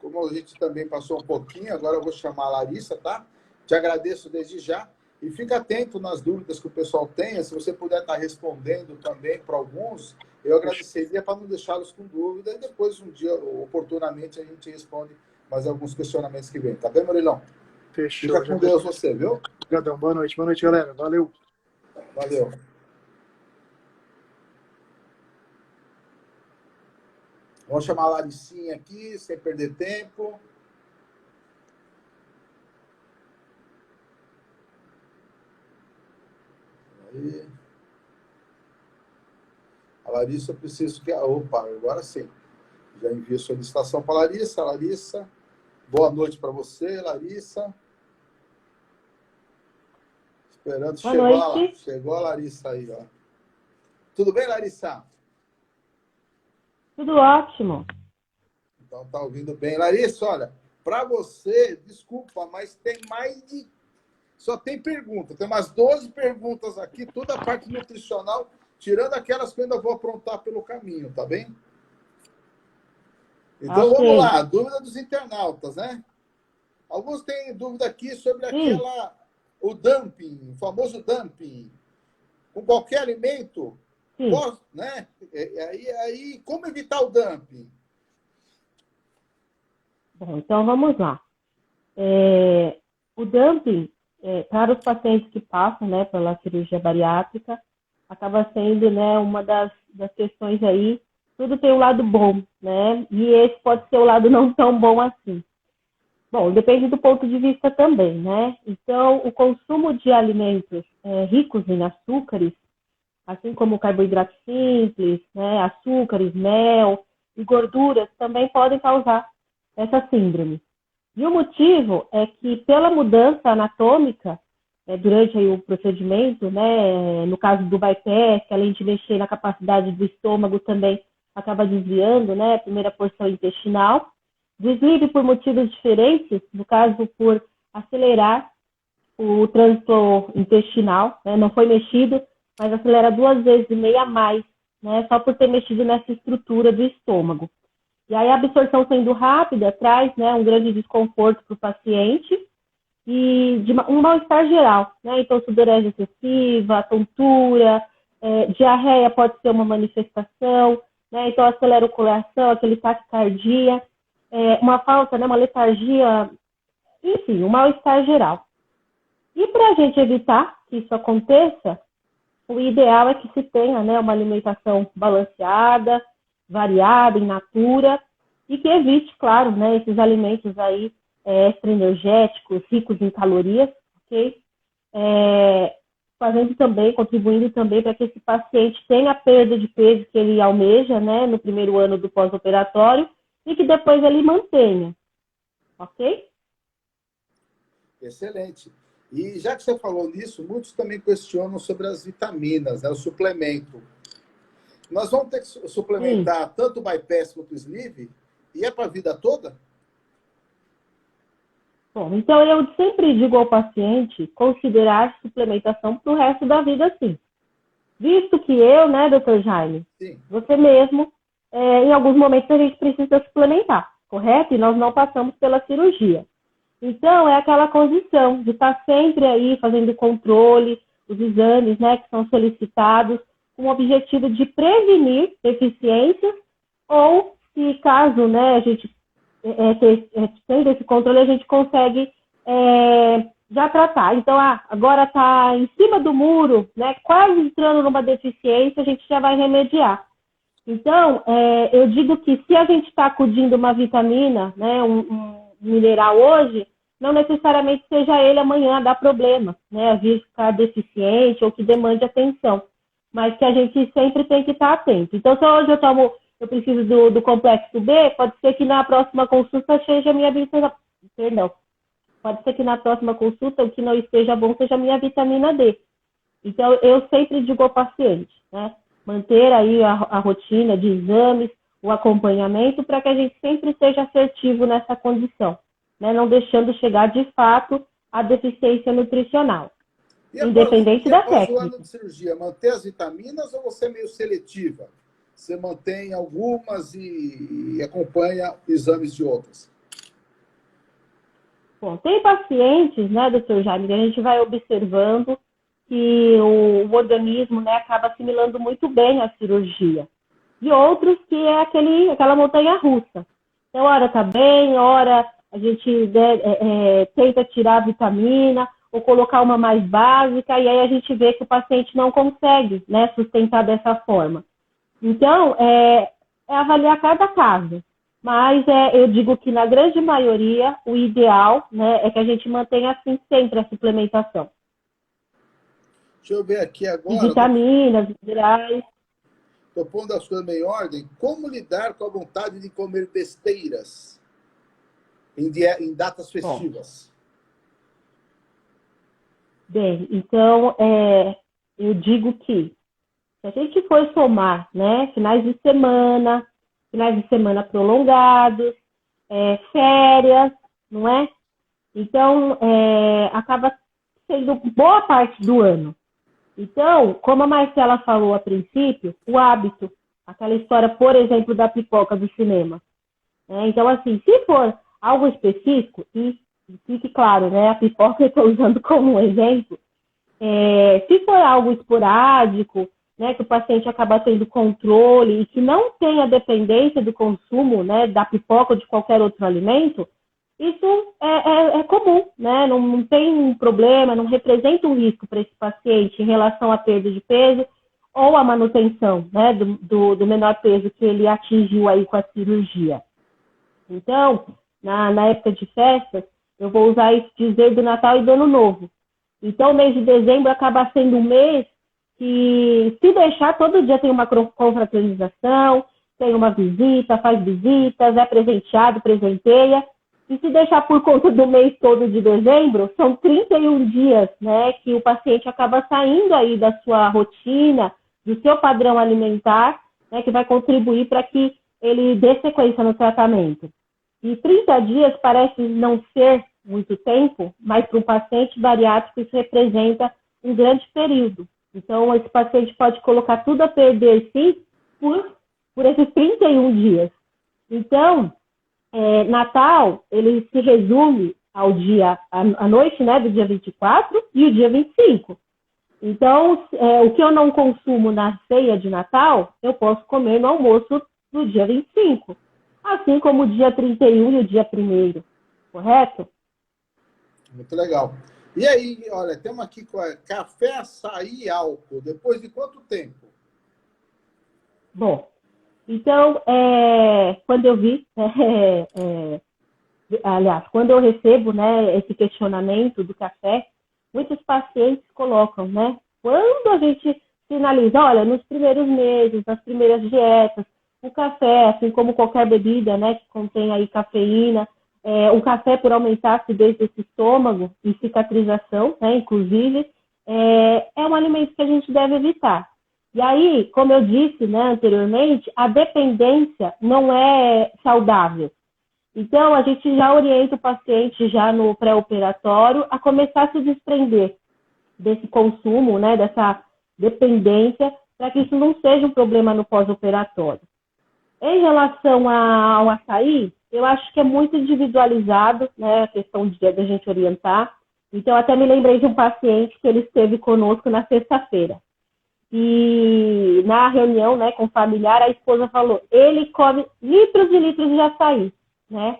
A: Como a gente também passou um pouquinho, agora eu vou chamar a Larissa, tá? Te agradeço desde já. E fica atento nas dúvidas que o pessoal tenha. Se você puder estar respondendo também para alguns, eu agradeceria para não deixá-los com dúvida. E depois, um dia, oportunamente, a gente responde mais alguns questionamentos que vem. Tá bem, Murilão?
C: Fechou.
A: Fica com Deus você, viu?
C: Obrigadão. Boa noite, galera. Valeu.
A: Valeu. Vamos chamar a Laricinha aqui, sem perder tempo. aí. A Larissa, eu preciso que... Opa, agora sim. Já envio a solicitação para a Larissa. Larissa, boa noite para você, Larissa. Esperando.
D: Boa noite.
A: Chegou a Larissa aí, ó. Tudo bem, Larissa?
D: Tudo ótimo.
A: Então tá ouvindo bem. Larissa, olha, para você, desculpa, mas tem mais de... Só tem pergunta. Tem umas 12 perguntas aqui, toda a parte nutricional, tirando aquelas que eu ainda vou aprontar pelo caminho, tá bem? Então
D: Ok.
A: vamos lá, dúvida dos internautas, né? Alguns têm dúvida aqui sobre o dumping, o famoso dumping. Com qualquer alimento, né? Aí, como evitar o dumping?
D: Bom, então vamos lá. O dumping, para os pacientes que passam, né, pela cirurgia bariátrica, acaba sendo, né, uma das questões aí. Tudo tem um lado bom, né? E esse pode ser o lado não tão bom assim. Bom, depende do ponto de vista também, né? Então, o consumo de alimentos ricos em açúcares, assim como carboidratos simples, né, açúcares, mel e gorduras, também podem causar essa síndrome. E o motivo é que, pela mudança anatômica, durante aí o procedimento, né, no caso do bypass, além de mexer na capacidade do estômago, também acaba desviando, né, a primeira porção intestinal. Deslize por motivos diferentes, no caso por acelerar o trânsito intestinal, né, não foi mexido, mas acelera 2,5 vezes a mais, né, só por ter mexido nessa estrutura do estômago. E aí a absorção sendo rápida traz, né, um grande desconforto para o paciente e um mal-estar geral, né, então sudorese excessiva, tontura, diarreia pode ser uma manifestação, né, então acelera o coração, aquele taquicardia, uma falta, né, uma letargia, enfim, um mal-estar geral. E para a gente evitar que isso aconteça, o ideal é que se tenha, né, uma alimentação balanceada, variada, in natura, e que evite, claro, né, esses alimentos aí extra-energéticos, ricos em calorias, ok? Contribuindo também para que esse paciente tenha a perda de peso que ele almeja, né, no primeiro ano do pós-operatório, e que depois ele mantenha, ok?
A: Excelente. E já que você falou nisso, muitos também questionam sobre as vitaminas, né, o suplemento. Nós vamos ter que suplementar tanto o bypass quanto o sleeve, e é para a vida toda?
D: Bom, então eu sempre digo ao paciente considerar suplementação para o resto da vida, sim. Visto que eu, né, doutor Jaime,
A: sim,
D: você mesmo, em alguns momentos a gente precisa suplementar, correto? E nós não passamos pela cirurgia. Então, é aquela condição de estar sempre aí fazendo controle, os exames, né, que são solicitados, com o objetivo de prevenir deficiências, ou se caso, né, a gente tendo esse controle, a gente consegue já tratar. Então, agora está em cima do muro, né, quase entrando numa deficiência, a gente já vai remediar. Então, eu digo que se a gente está acudindo uma vitamina, né, um mineral hoje, não necessariamente seja ele amanhã dar problema, né, a vir ficar deficiente ou que demande atenção, mas que a gente sempre tem que estar atento. Então, se hoje eu preciso do complexo B, pode ser que na próxima consulta seja a minha vitamina... Perdão. Pode ser que na próxima consulta o que não esteja bom seja a minha vitamina D. Então, eu sempre digo ao paciente, né, manter aí a rotina de exames, o acompanhamento, para que a gente sempre seja assertivo nessa condição, né, não deixando chegar de fato a deficiência nutricional, independente da técnica.
A: Após o ano de cirurgia, manter as vitaminas ou você é meio seletiva? Você mantém algumas e acompanha exames de outras?
D: Bom, tem pacientes, né, doutor Jaime, que a gente vai observando que o organismo, né, acaba assimilando muito bem a cirurgia. E outros que é aquela montanha-russa. Então, hora tá bem, hora a gente tenta tirar a vitamina ou colocar uma mais básica, e aí a gente vê que o paciente não consegue, né, sustentar dessa forma. Então, é avaliar cada caso. Mas eu digo que, na grande maioria, o ideal, né, é que a gente mantenha assim sempre a suplementação.
A: Deixa eu ver aqui
D: de
A: agora.
D: vitaminas, minerais.
A: Estou pondo as coisas meio em ordem. Como lidar com a vontade de comer besteiras em datas
D: Bom,
A: festivas?
D: bem, então, eu digo que se a gente for somar, né, finais de semana prolongados, férias, não é? Então, acaba sendo boa parte do ano. Então, como a Marcela falou a princípio, o hábito, aquela história, por exemplo, da pipoca do cinema. Né? Então, assim, se for algo específico, e fique claro, né, a pipoca eu estou usando como um exemplo, se for algo esporádico, né, que o paciente acaba tendo controle e que não tenha dependência do consumo, né, da pipoca ou de qualquer outro alimento, isso é comum, né? Não tem problema, não representa um risco para esse paciente em relação à perda de peso ou à manutenção, né, do menor peso que ele atingiu aí com a cirurgia. Então, na época de festas, eu vou usar esse dizer do Natal e do Ano Novo. Então, o mês de dezembro acaba sendo um mês que, se deixar, todo dia tem uma confraternização, tem uma visita, faz visitas, é presenteado, presenteia. E se deixar por conta do mês todo de dezembro, são 31 dias, né, que o paciente acaba saindo aí da sua rotina, do seu padrão alimentar, né, que vai contribuir para que ele dê sequência no tratamento. E 30 dias parece não ser muito tempo, mas para um paciente bariátrico isso representa um grande período. Então, esse paciente pode colocar tudo a perder, sim, por esses 31 dias. Então, Natal, ele se resume ao dia, à noite, né, do dia 24 e o dia 25. Então, o que eu não consumo na ceia de Natal, eu posso comer no almoço do dia 25. Assim como o dia 31 e o dia 1º. Correto?
A: Muito legal. E aí, olha, temos aqui café, açaí e álcool. Depois de quanto tempo?
D: Bom, então, quando eu quando eu recebo, né, esse questionamento do café, muitos pacientes colocam, né, quando a gente finaliza, olha, nos primeiros meses, nas primeiras dietas, o café, assim como qualquer bebida, né, que contém aí cafeína, o café por aumentar a acidez desse estômago e cicatrização, né, inclusive, é um alimento que a gente deve evitar. E aí, como eu disse, né, anteriormente, a dependência não é saudável. Então, a gente já orienta o paciente já no pré-operatório a começar a se desprender desse consumo, né, dessa dependência, para que isso não seja um problema no pós-operatório. Em relação ao açaí, eu acho que é muito individualizado, né, a questão da gente orientar. Então, até me lembrei de um paciente que ele esteve conosco na sexta-feira. E na reunião, né, com o familiar, a esposa falou, ele come litros e litros de açaí, né?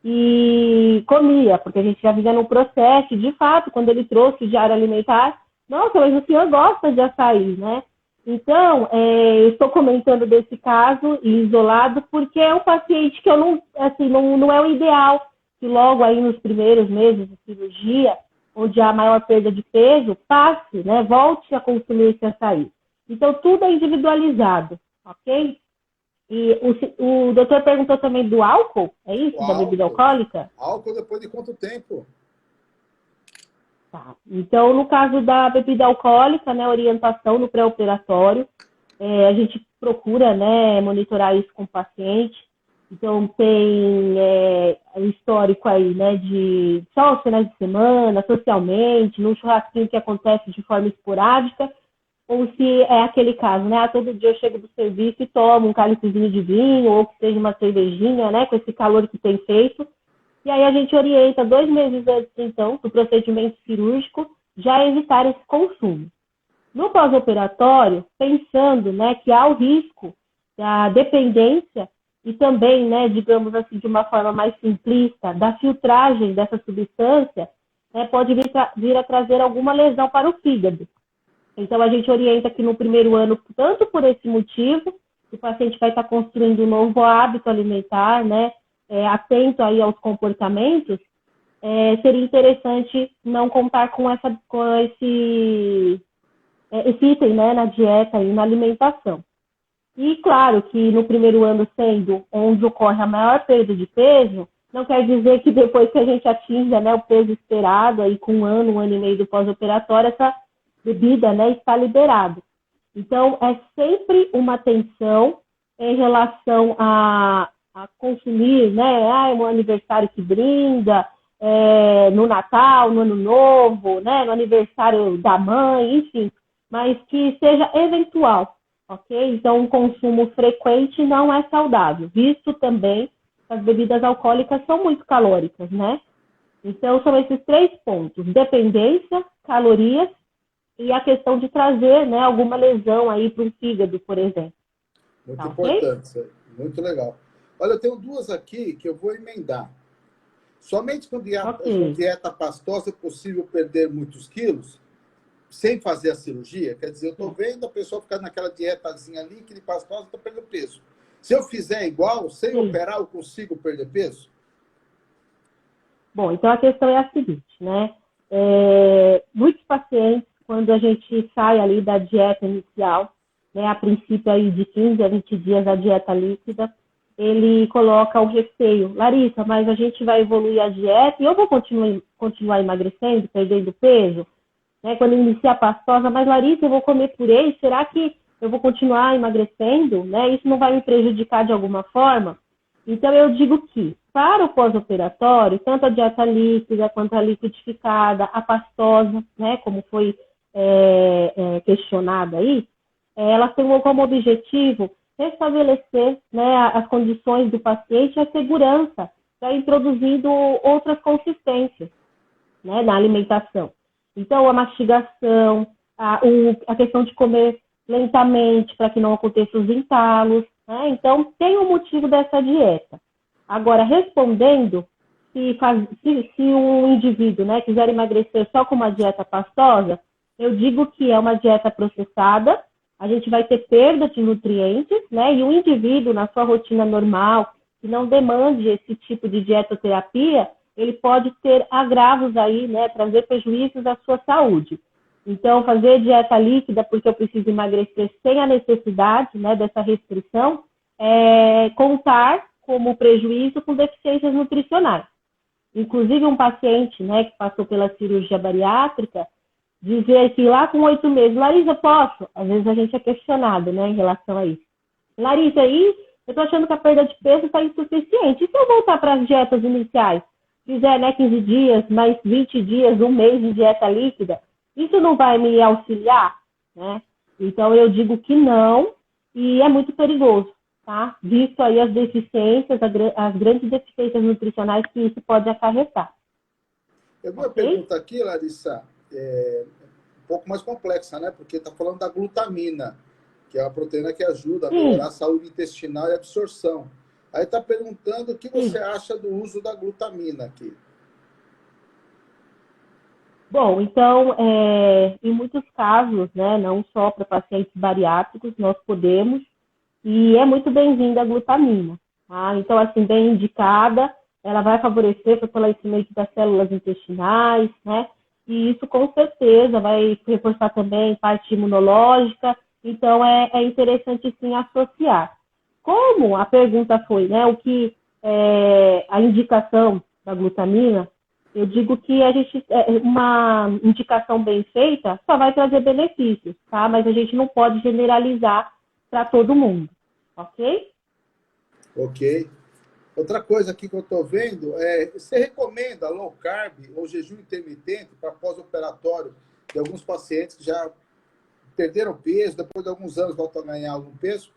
D: E comia, porque a gente já vinha no processo, de fato, quando ele trouxe o diário alimentar, nossa, mas o senhor gosta de açaí, né? Então, eu estou comentando desse caso isolado, porque é um paciente que eu não, assim, não é o ideal, que logo aí nos primeiros meses de cirurgia, onde há maior perda de peso, passe, né, volte a consumir esse açaí. Então, tudo é individualizado, ok? E o doutor perguntou também do álcool, é isso? Da bebida alcoólica?
A: Álcool depois de quanto tempo?
D: Tá. Então, no caso da bebida alcoólica, né, orientação no pré-operatório, a gente procura, né, monitorar isso com o paciente. Então, tem histórico aí, né, de só os finais de semana, socialmente, num churrasquinho que acontece de forma esporádica, ou se é aquele caso, né, todo dia eu chego do serviço e tomo um cálicezinho de vinho, ou que seja uma cervejinha, né, com esse calor que tem feito. E aí a gente orienta 2 meses antes, então, do procedimento cirúrgico, já evitar esse consumo. No pós-operatório, pensando, né, que há o risco da dependência e também, né, digamos assim, de uma forma mais simplista, da filtragem dessa substância, né, pode vir a trazer alguma lesão para o fígado. Então, a gente orienta que no primeiro ano, tanto por esse motivo, o paciente vai estar construindo um novo hábito alimentar, né, atento aí aos comportamentos, seria interessante não contar com esse item, né, na dieta e na alimentação. E claro que no primeiro ano sendo onde ocorre a maior perda de peso, não quer dizer que depois que a gente atinja, né, o peso esperado, aí com um ano e meio do pós-operatório, essa bebida, né, está liberada. Então, é sempre uma atenção em relação a consumir, né, um aniversário que brinda, no Natal, no Ano Novo, né, no aniversário da mãe, enfim, mas que seja eventual, ok? Então, um consumo frequente não é saudável, visto também que as bebidas alcoólicas são muito calóricas, né? Então, são esses 3 pontos: dependência, calorias e a questão de trazer, né, alguma lesão aí para o fígado, por exemplo.
A: Muito
D: Tá,
A: importante, isso aí. Muito legal. Olha, eu tenho 2 aqui que eu vou emendar. Somente com dieta pastosa é possível perder muitos quilos sem fazer a cirurgia? Quer dizer, eu estou vendo a pessoa ficar naquela dietazinha líquida e pastosa, está perdendo peso. Se eu fizer igual, sem operar, eu consigo perder peso?
D: Bom, então a questão é a seguinte, né? Muitos pacientes, quando a gente sai ali da dieta inicial, né, a princípio aí de 15 a 20 dias da dieta líquida, ele coloca o receio: Larissa, mas a gente vai evoluir a dieta e eu vou continuar emagrecendo, perdendo peso? Né, quando inicia a pastosa, mas Larissa, eu vou comer purê, será que eu vou continuar emagrecendo? Né? Isso não vai me prejudicar de alguma forma? Então, eu digo que, para o pós-operatório, tanto a dieta líquida quanto a liquidificada, a pastosa, né, como foi questionada aí, elas têm como objetivo restabelecer, né, as condições do paciente e a segurança, já introduzindo outras consistências, né, na alimentação. Então, a mastigação, a questão de comer lentamente para que não aconteçam os entalos, né? Então, tem um motivo dessa dieta. Agora, respondendo, se um indivíduo, né, quiser emagrecer só com uma dieta pastosa, eu digo que é uma dieta processada, a gente vai ter perda de nutrientes, né? E o indivíduo, na sua rotina normal, que não demande esse tipo de dietoterapia, ele pode ter agravos aí, né, trazer prejuízos à sua saúde. Então, fazer dieta líquida porque eu preciso emagrecer sem a necessidade, né, dessa restrição, contar como prejuízo com deficiências nutricionais. Inclusive, um paciente, né, que passou pela cirurgia bariátrica, dizer que lá com 8 meses, Larissa, posso? Às vezes a gente é questionado, né, em relação a isso. Larissa, aí eu tô achando que a perda de peso está insuficiente. E se eu voltar para as dietas iniciais? Fizer, né, 15 dias, mais 20 dias, um mês de dieta líquida, isso não vai me auxiliar, né? Então, eu digo que não, e é muito perigoso, tá? Visto aí as deficiências, as grandes deficiências nutricionais que isso pode acarretar.
A: Eu vi uma pergunta aqui, Larissa, um pouco mais complexa, né? Porque está falando da glutamina, que é a proteína que ajuda a melhorar a saúde intestinal e a absorção. Aí está perguntando o que você acha do uso da glutamina aqui.
D: Bom, então, em muitos casos, né, não só para pacientes bariátricos, nós podemos, e é muito bem-vinda a glutamina. Tá? Então, assim, bem indicada, ela vai favorecer o fortalecimento das células intestinais, né? E isso, com certeza, vai reforçar também parte imunológica. Então, é interessante, sim, associar. Como a pergunta foi, né, o que a indicação da glutamina, eu digo que uma indicação bem feita só vai trazer benefícios, tá? Mas a gente não pode generalizar para todo mundo, ok?
A: Ok. Outra coisa aqui que eu estou vendo você recomenda low carb ou jejum intermitente para pós-operatório de alguns pacientes que já perderam peso, depois de alguns anos voltam a ganhar algum peso?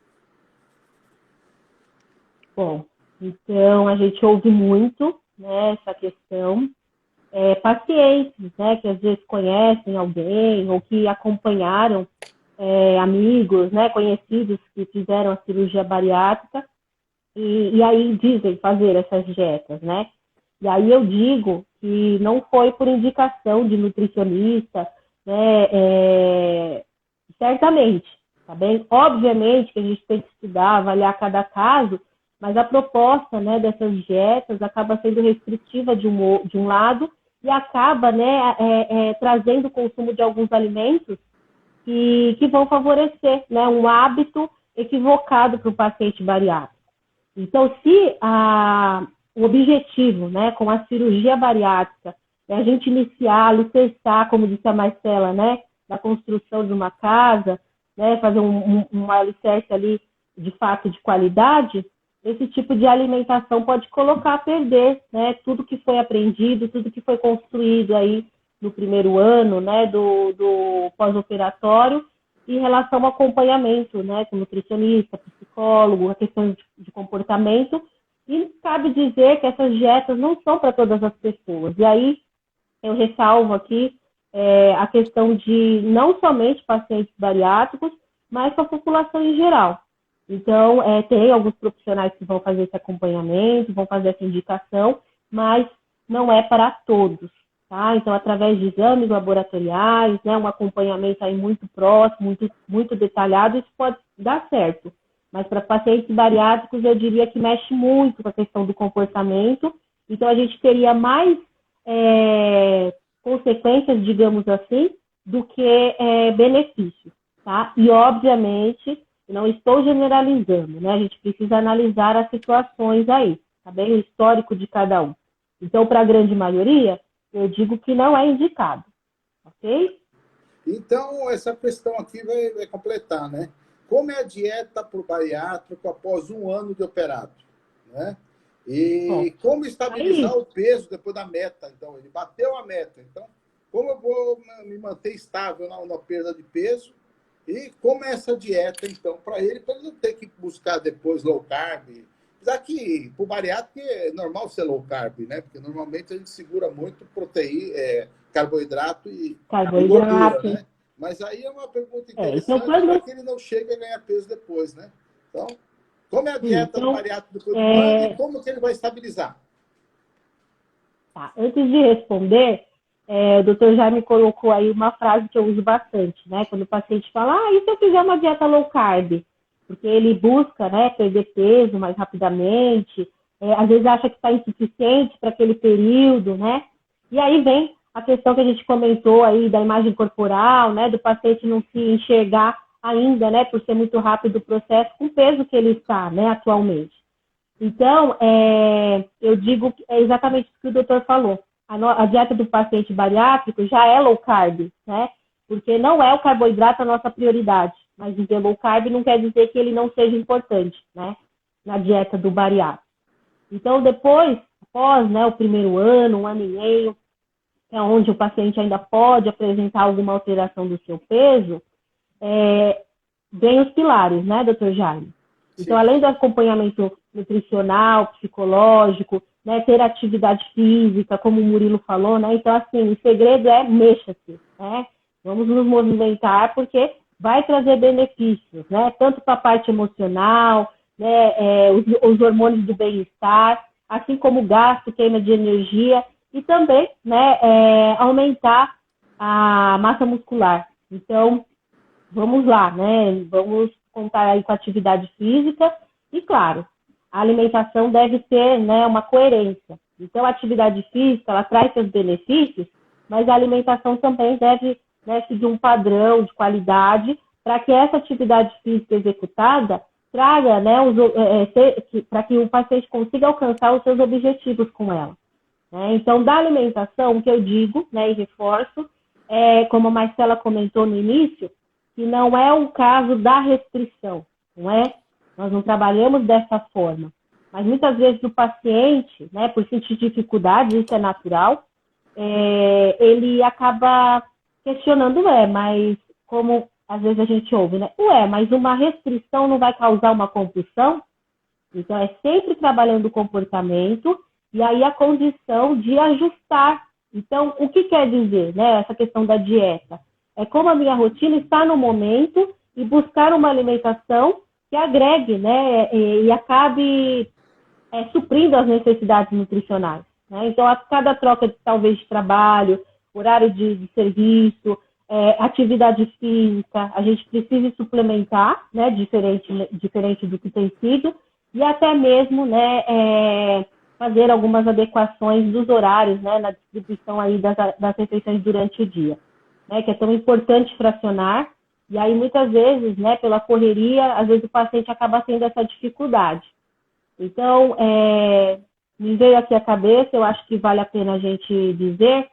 D: Bom, então a gente ouve muito, né, essa questão. Pacientes, né, que às vezes conhecem alguém ou que acompanharam amigos, né, conhecidos que fizeram a cirurgia bariátrica e aí dizem fazer essas dietas, né? E aí eu digo que não foi por indicação de nutricionista, né, certamente, tá bem? Obviamente que a gente tem que estudar, avaliar cada caso, mas a proposta, né, dessas dietas acaba sendo restritiva de um lado e acaba, né, trazendo o consumo de alguns alimentos que vão favorecer, né, um hábito equivocado para o paciente bariátrico. Então, se o objetivo, né, com a cirurgia bariátrica é a gente iniciar, alicerçar, como disse a Marcela, né, da construção de uma casa, né, fazer um alicerce ali, de fato, de qualidade, esse tipo de alimentação pode colocar a perder, né, tudo que foi aprendido, tudo que foi construído aí no primeiro ano, né, do pós-operatório, em relação ao acompanhamento, né, com nutricionista, psicólogo, a questão de comportamento. E cabe dizer que essas dietas não são para todas as pessoas. E aí eu ressalvo aqui a questão de não somente pacientes bariátricos, mas para a população em geral. Então, tem alguns profissionais que vão fazer esse acompanhamento, vão fazer essa indicação, mas não é para todos, tá? Então, através de exames laboratoriais, né, um acompanhamento aí muito próximo, muito, muito detalhado, isso pode dar certo. Mas para pacientes bariátricos, eu diria que mexe muito com a questão do comportamento. Então, a gente teria mais consequências, digamos assim, do que benefícios, tá? E, obviamente, não estou generalizando, né? A gente precisa analisar as situações aí, tá bem? O histórico de cada um. Então, para a grande maioria, eu digo que não é indicado, ok?
A: Então, essa questão aqui vai completar, né? Como é a dieta para o bariátrico após 1 ano de operado, né? E como estabilizar o peso depois da meta. Então, ele bateu a meta. Então, como eu vou me manter estável na perda de peso? E como é essa dieta, então, para ele não ter que buscar depois low carb? Apesar que, para o bariátrico, é normal ser low carb, né? Porque normalmente a gente segura muito proteína, carboidrato e gordura, né? Mas aí é uma pergunta interessante para que ele não chegue a ganhar peso depois, né? Então, como é a dieta do bariátrico depois do ano e como que ele vai estabilizar?
D: Tá. Antes de responder, o Dr. Jaime colocou aí uma frase que eu uso bastante, né? Quando o paciente fala, e se eu fizer uma dieta low carb? Porque ele busca, né, perder peso mais rapidamente, às vezes acha que está insuficiente para aquele período, né? E aí vem a questão que a gente comentou aí da imagem corporal, né, do paciente não se enxergar ainda, né, por ser muito rápido o processo, com o peso que ele está, né, atualmente. Então, eu digo que é exatamente isso que o doutor falou. A dieta do paciente bariátrico já é low carb, né, porque não é o carboidrato a nossa prioridade, mas dizer low carb não quer dizer que ele não seja importante, né, na dieta do bariátrico. Então, depois, após, né, o primeiro ano, 1 ano e meio, é onde o paciente ainda pode apresentar alguma alteração do seu peso, vem os pilares, né, doutor Jaime? Então, além do acompanhamento nutricional, psicológico, né, ter atividade física, como o Murilo falou, né? Então, assim, o segredo é mexa-se, né? Vamos nos movimentar porque vai trazer benefícios, né? Tanto para a parte emocional, né, os hormônios do bem-estar, assim como gasto, queima de energia e também, né, aumentar a massa muscular. Então, vamos lá, né? Vamos contar aí com a atividade física e, claro, a alimentação deve ter, né, uma coerência. Então, a atividade física, ela traz seus benefícios, mas a alimentação também deve, né, seguir um padrão de qualidade para que essa atividade física executada traga, né, para que o paciente consiga alcançar os seus objetivos com ela. Né? Então, da alimentação, o que eu digo, né, e reforço, como a Marcela comentou no início, que não é o caso da restrição, não é? Nós não trabalhamos dessa forma. Mas muitas vezes o paciente, né, por sentir dificuldades, isso é natural, ele acaba questionando, mas como às vezes a gente ouve, né? Mas uma restrição não vai causar uma compulsão? Então, é sempre trabalhando o comportamento e aí a condição de ajustar. Então, o que quer dizer, né, essa questão da dieta? É como a minha rotina está no momento e buscar uma alimentação que agregue, né, e acabe suprindo as necessidades nutricionais. Né? Então, a cada troca, talvez, de trabalho, horário de serviço, atividade física, a gente precisa suplementar, né, diferente do que tem sido, e até mesmo, né, fazer algumas adequações dos horários, né, na distribuição aí das refeições durante o dia. Né, que é tão importante fracionar, E aí, muitas vezes, né, pela correria, às vezes o paciente acaba tendo essa dificuldade. Então, me veio aqui a cabeça, eu acho que vale a pena a gente dizer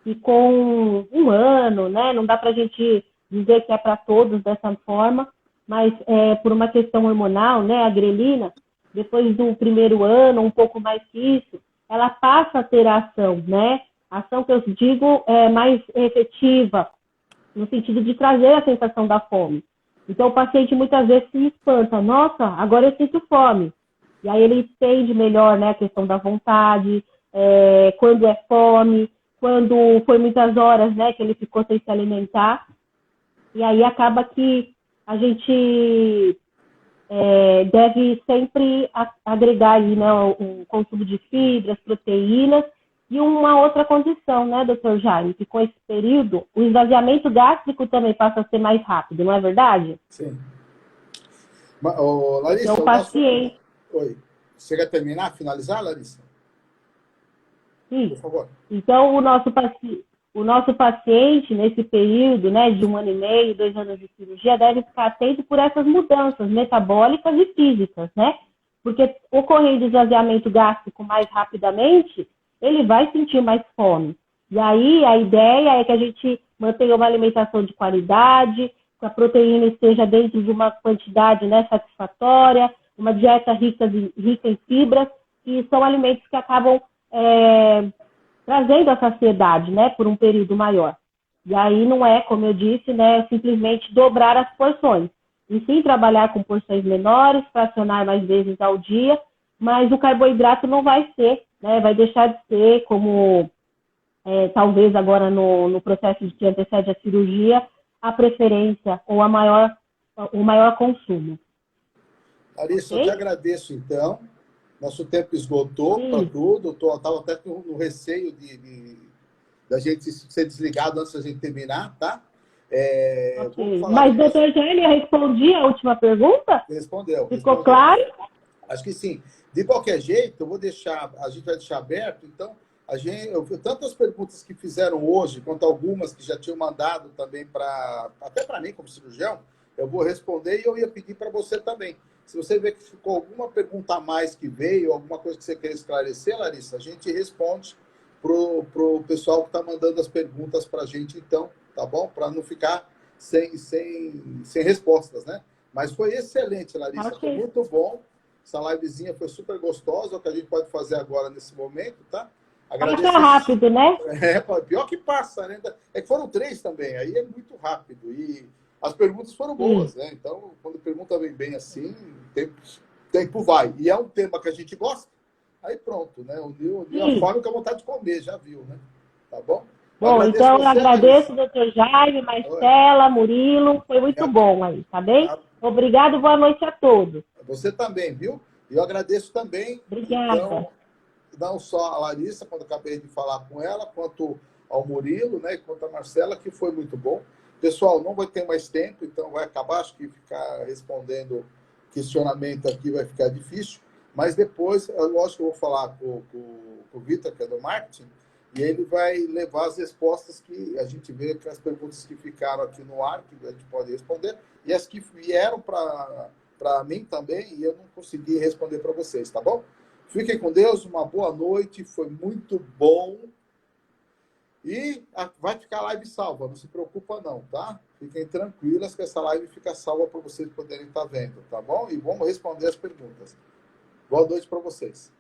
D: que com um ano, né, não dá para a gente dizer que é para todos dessa forma, mas por uma questão hormonal, né, a grelina, depois do primeiro ano, um pouco mais que isso, ela passa a ter ação, né? A ação que eu digo é mais efetiva, no sentido de trazer a sensação da fome. Então, o paciente muitas vezes se espanta, nossa, agora eu sinto fome. E aí ele entende melhor, né, a questão da vontade, quando é fome, quando foi muitas horas, né, que ele ficou sem se alimentar. E aí acaba que a gente deve sempre agregar aí, né, o consumo de fibras, proteínas e uma outra condição, né, doutor Jaime, que com esse período o esvaziamento gástrico também passa a ser mais rápido, não é verdade?
A: Sim. Larissa,
D: Então, o paciente...
A: Oi. Você quer terminar, finalizar, Larissa?
D: Sim.
A: Por favor.
D: Então, o nosso paciente, nesse período, né, de 1 ano e meio, 2 anos de cirurgia, deve ficar atento por essas mudanças metabólicas e físicas, né? Porque ocorrendo esvaziamento gástrico mais rapidamente, ele vai sentir mais fome. E aí, a ideia é que a gente mantenha uma alimentação de qualidade, que a proteína esteja dentro de uma quantidade, né, satisfatória, uma dieta rica em fibras, que são alimentos que acabam trazendo a saciedade, né, por um período maior. E aí não é, como eu disse, né, simplesmente dobrar as porções. E sim trabalhar com porções menores, fracionar mais vezes ao dia, mas o carboidrato não vai ser, né, vai deixar de ser como talvez agora no processo que antecede a cirurgia, a preferência ou o maior consumo.
A: Larissa,
D: Okay?
A: eu te agradeço, então. Nosso tempo esgotou para tudo. Eu estava até no receio da gente ser desligado antes da gente terminar, tá?
D: Okay. Mas, doutor Jaime, eu respondi a última pergunta?
A: Respondeu.
D: Ficou claro?
A: Acho que sim. De qualquer jeito, a gente vai deixar aberto, então, tantas perguntas que fizeram hoje, quanto algumas que já tinham mandado também até para mim, como cirurgião, eu vou responder e eu ia pedir para você também. Se você vê que ficou alguma pergunta a mais que veio, alguma coisa que você quer esclarecer, Larissa, a gente responde pro pessoal que está mandando as perguntas para a gente, então, tá bom? Para não ficar sem respostas, né? Mas foi excelente, Larissa. Okay. Foi muito bom. Essa livezinha foi super gostosa, é o que a gente pode fazer agora nesse momento, tá?
D: Passa rápido, né?
A: Pior que passa, né? É que foram 3 também, aí é muito rápido. E as perguntas foram boas, né? Então, quando a pergunta vem bem assim, tempo vai. E é um tema que a gente gosta, aí pronto, né? Uniu a fome com a vontade de comer, já viu, né? Tá bom?
D: Bom, então eu agradeço, doutor Jaime, Marcela, Murilo, foi muito bom aí, tá bem? Obrigado, boa noite a todos.
A: Você também, viu? E eu agradeço também.
D: Obrigada.
A: Então, não só a Larissa, quando acabei de falar com ela, quanto ao Murilo, né? Quanto a Marcela, que foi muito bom. Pessoal, não vai ter mais tempo, então vai acabar, acho que ficar respondendo questionamento aqui vai ficar difícil. Mas depois, lógico que eu vou falar com o Vitor, que é do marketing, e ele vai levar as respostas que a gente vê, que as perguntas que ficaram aqui no ar, que a gente pode responder, e as que vieram para mim também, e eu não consegui responder para vocês, tá bom? Fiquem com Deus, uma boa noite, foi muito bom. E vai ficar a live salva, não se preocupa não, tá? Fiquem tranquilas que essa live fica salva para vocês poderem estar vendo, tá bom? E vamos responder as perguntas. Boa noite para vocês.